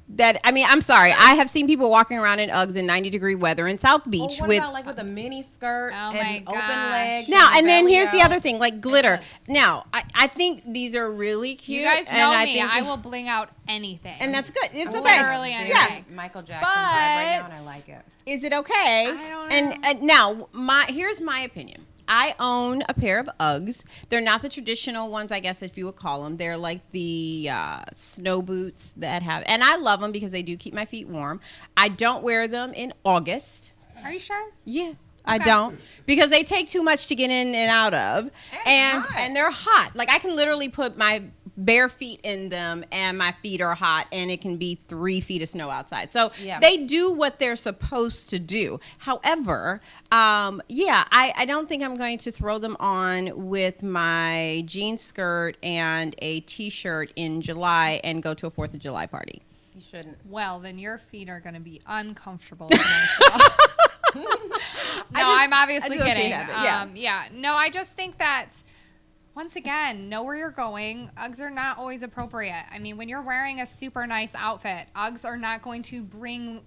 S1: that, I mean, I'm sorry. I have seen people walking around in Uggs in 90-degree weather in South Beach
S2: What
S1: with
S2: about like with a mini skirt
S3: Oh my
S2: and open
S3: gosh.
S2: legs?
S1: now,
S2: and
S1: and then
S2: belly
S1: here's the
S2: out?
S1: other thing, like glitter. Now, I think these are really cute.
S3: You guys
S1: and
S3: know
S1: I
S3: me.
S1: think
S3: I will bling out anything.
S1: and that's good. It's
S2: I'm
S1: okay.
S3: literally
S2: doing
S3: anything.
S2: Michael Jackson vibe right now, and I
S3: But-
S2: like it.
S1: Is it okay?
S3: I don't know.
S1: And now, here's my opinion. I own a pair of Uggs. They're not the traditional ones, I guess, if you would call them. They're like the snow boots that have, and I love them because they do keep my feet warm. I don't wear them in August.
S3: Are you sure?
S1: Yeah. I
S3: Okay.
S1: don't, because they take too much to get in and out of, and they're hot. Like I can literally put my bare feet in them, and my feet are hot, and it can be 3 feet of snow outside. So
S2: Yeah.
S1: they do what they're supposed to do. However, I don't think I'm going to throw them on with my jean skirt and a T-shirt in July and go to a 4th of July party.
S2: You shouldn't.
S3: Well, then your feet are going to be uncomfortable. No, I'm obviously
S1: I just
S3: kidding.
S1: see that,
S3: Yeah. No, I just think that once again, know where you're going. Uggs are not always appropriate. I mean, when you're wearing a super nice outfit, Uggs are not going to bring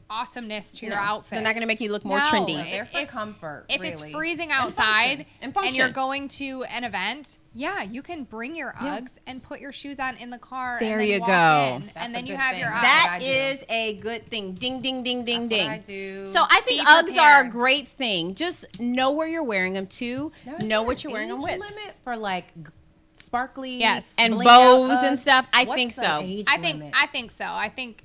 S3: awesomeness to your
S1: No,
S3: outfit.
S1: they're not going to make you look more
S3: No,
S1: trendy.
S2: They're for comfort.
S3: If it's
S2: really.
S3: freezing
S1: And
S3: outside
S1: function.
S3: and you're going to an event, yeah, you can bring your Uggs and put your shoes on in the car.
S1: There
S3: and then
S1: you
S3: walk
S1: go.
S3: in,
S2: That's
S3: and
S2: a
S3: then you
S2: good
S3: have
S2: thing.
S3: your Uggs.
S1: That
S2: I do.
S1: is a good thing. Ding, ding, ding, ding,
S2: That's
S1: ding.
S2: what I do.
S1: So I think
S3: Be
S1: Uggs are a
S3: prepared.
S1: great thing. Just know where you're wearing them to.
S2: Now, is
S1: Know
S2: there
S1: what
S2: an
S1: you're wearing them
S2: age
S1: with.
S2: limit for like sparkly,
S3: Yes.
S1: And
S2: blinged out
S1: bows and
S2: Uggs?
S1: stuff? I
S2: What's
S1: think
S2: the
S1: so.
S2: age
S3: I
S2: limit?
S3: think so.
S2: limit?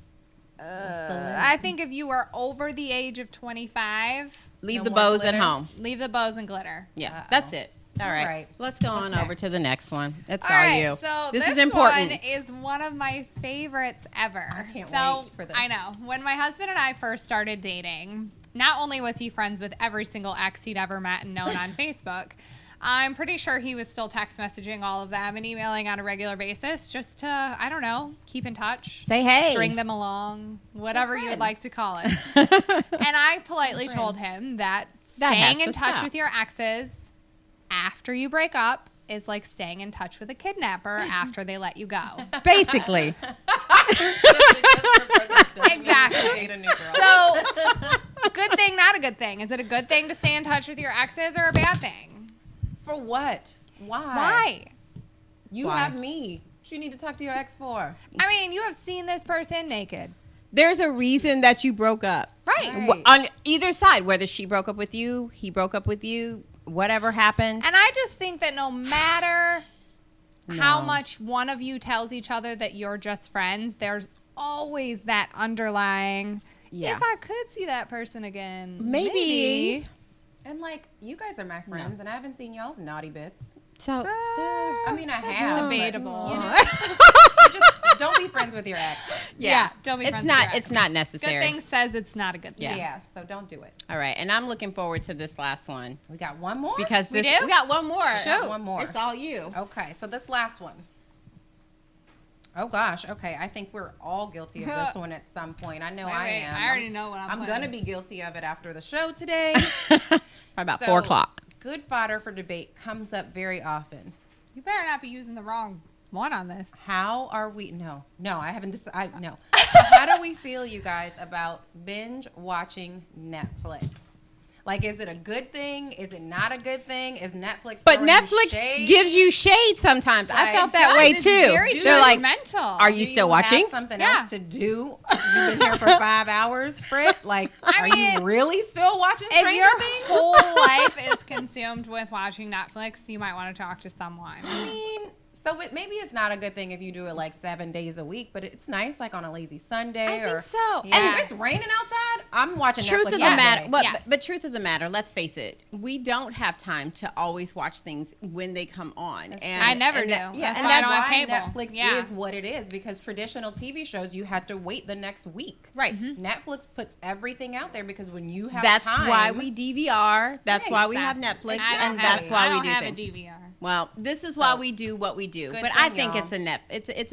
S3: I think if you are over the age of 25,
S1: Leave
S2: No
S1: the
S2: more
S1: bows at
S2: glitter?
S1: home.
S3: leave the bows and glitter.
S1: Yeah, that's it. All right.
S2: right.
S1: Let's go
S2: What's
S1: on
S2: next?
S1: over to the next one. That's
S3: All right,
S1: you.
S3: so
S1: this
S3: this
S1: is important.
S3: one is one of my favorites ever.
S2: I can't
S3: so,
S2: wait for this.
S3: I know. When my husband and I first started dating, not only was he friends with every single ex he'd ever met and known on Facebook, I'm pretty sure he was still text messaging all of them and emailing on a regular basis just to, I don't know, keep in touch.
S1: Say hey.
S3: String them along, whatever you would like to call it. And I politely told him that
S1: That has
S3: staying in
S1: to
S3: touch
S1: stop.
S3: with your exes after you break up is like staying in touch with a kidnapper after they let you go.
S1: Basically.
S3: Exactly.
S2: Date a new girl.
S3: So, good thing, not a good thing. Is it a good thing to stay in touch with your exes or a bad thing?
S2: For what? Why?
S3: Why?
S2: You
S1: Why?
S2: have me. What you need to talk to your ex for?
S3: I mean, you have seen this person naked.
S1: There's a reason that you broke up.
S3: Right.
S2: Right.
S1: On either side, whether she broke up with you, he broke up with you, whatever happened.
S3: And I just think that no matter how much one of you tells each other that you're just friends, there's always that underlying, if I could see that person again, maybe.
S2: And like, you guys are my friends, and I haven't seen y'all's naughty bits.
S1: So,
S2: I mean, I have.
S3: Debatable.
S2: You just don't be friends with your ex.
S3: Yeah, don't be friends with your ex.
S1: It's not necessary.
S3: Good thing says it's not a good thing.
S2: Yeah, so don't do it.
S1: All right, and I'm looking forward to this last one.
S2: We got one more?
S1: Because
S3: we
S1: got one more.
S3: Shoot.
S2: One more.
S1: It's all you.
S2: Okay, so this last one. Oh gosh, okay. I think we're all guilty of this one at some point. I know I am.
S3: I already know what
S2: I'm going to be guilty of it after the show today.
S1: Probably about 4 o'clock.
S2: Good fodder for debate comes up very often.
S3: You better not be using the wrong one on this.
S2: How are we? No, I haven't decided. No. How do we feel, you guys, about binge watching Netflix? Like, is it a good thing? Is it not a good thing? Is Netflix?
S1: But Netflix gives you shade sometimes. I felt that way too.
S3: Very
S1: They're like,
S3: judgmental.
S1: are you still watching?
S2: Have something else to do. You've been here for 5 hours, Britt. Like, are you really still watching Stranger
S3: If
S2: Things?
S3: your whole life is consumed with watching Netflix, you might want to talk to someone.
S2: I mean, so maybe it's not a good thing if you do it like 7 days a week, but it's nice like on a lazy Sunday.
S1: I think so.
S2: Yeah. And if it's raining outside, I'm watching
S1: Truth
S2: Netflix
S1: of the
S2: all
S1: matter,
S2: day.
S1: but truth of the matter, let's face it, we don't have time to always watch things when they come on. And
S3: I never do.
S1: Yeah,
S3: that's
S1: and
S3: why I
S1: that's
S3: don't have cable.
S2: Netflix is what it is, because traditional TV shows you had to wait the next week.
S1: Right.
S2: Netflix puts everything out there because when you have
S1: that's
S2: time,
S1: why we DVR. That's why we have Netflix, and that's why we do
S3: have
S1: things.
S3: A DVR.
S1: Well, this is why we do what we do. But I think it's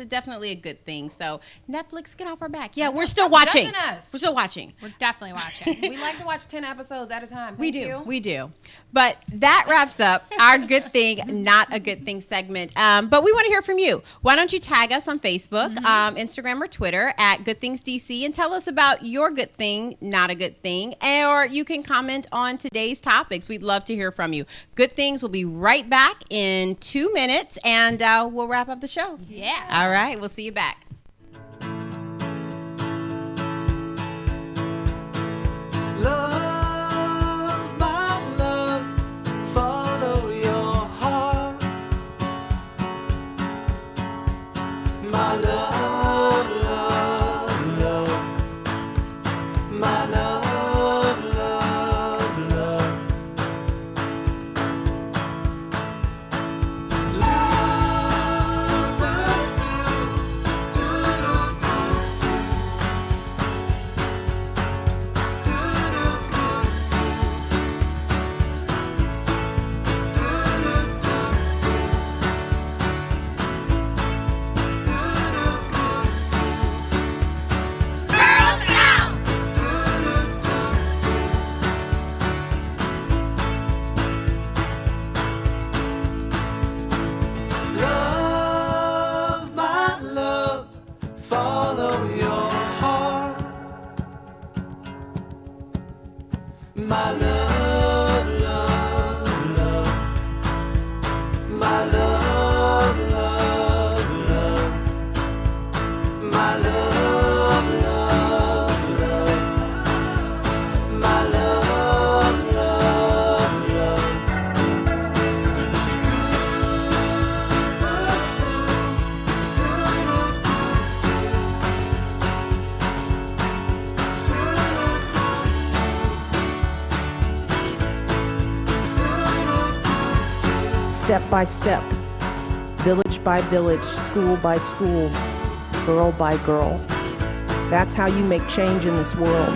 S1: definitely a good thing. So Netflix, get off our back. Yeah, we're still watching. We're still watching.
S3: We're definitely watching.
S2: We like to watch 10 episodes at a time.
S1: We do. But that wraps up our good thing, not a good thing segment. But we want to hear from you. Why don't you tag us on Facebook, Instagram, or Twitter at Good Things DC and tell us about your good thing, not a good thing. Or you can comment on today's topics. We'd love to hear from you. Good Things will be right back in 2 minutes, and we'll wrap up the show.
S3: Yeah.
S1: All right. We'll see you back.
S8: Love, my love, follow your heart. My love, love, love. My love, love, love. Love, my love, follow your heart. My love, love, love. My love, love, love. My love, love, love. My love, love, love.
S9: Step by step, village by village, school by school, girl by girl. That's how you make change in this world.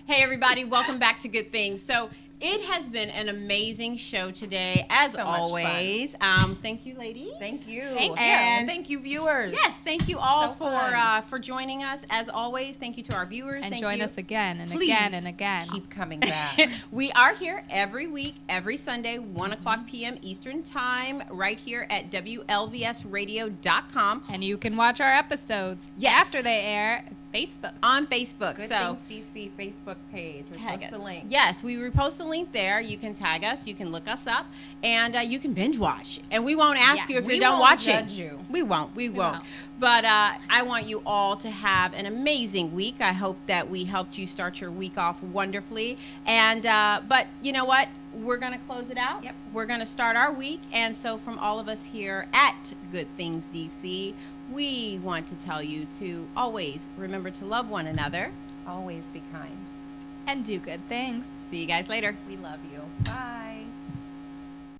S1: Hey, everybody. Welcome back to Good Things. So it has been an amazing show today, as
S2: So much
S1: always. Thank you, ladies.
S2: Thank you.
S1: Thank you.
S2: And thank you, viewers.
S1: Yes, thank you all
S2: So
S1: for joining us. As always, thank you to our viewers.
S3: And
S1: thank
S3: join
S1: you.
S3: us again and
S1: Please
S3: again and again.
S2: Keep coming back.
S1: We are here every week, every Sunday, 1 o'clock p.m. Eastern Time, right here at WLVSradio.com.
S3: And you can watch our episodes
S1: Yes.
S3: after they air Facebook.
S1: On Facebook.
S2: Good
S1: So
S2: Things DC Facebook page. We
S1: tag
S2: post
S1: us.
S2: the link.
S1: Yes, we repost the link there. You can tag us. You can look us up, and you can binge watch. And we won't ask you if you don't watch it.
S2: You.
S1: We won't. We won't. But I want you all to have an amazing week. I hope that we helped you start your week off wonderfully. And but you know what? We're going to close it out.
S2: Yep.
S1: We're going to start our week. And so from all of us here at Good Things DC, we want to tell you to always remember to love one another.
S2: Always be kind.
S3: And do good things.
S1: See you guys later.
S2: We love you. Bye.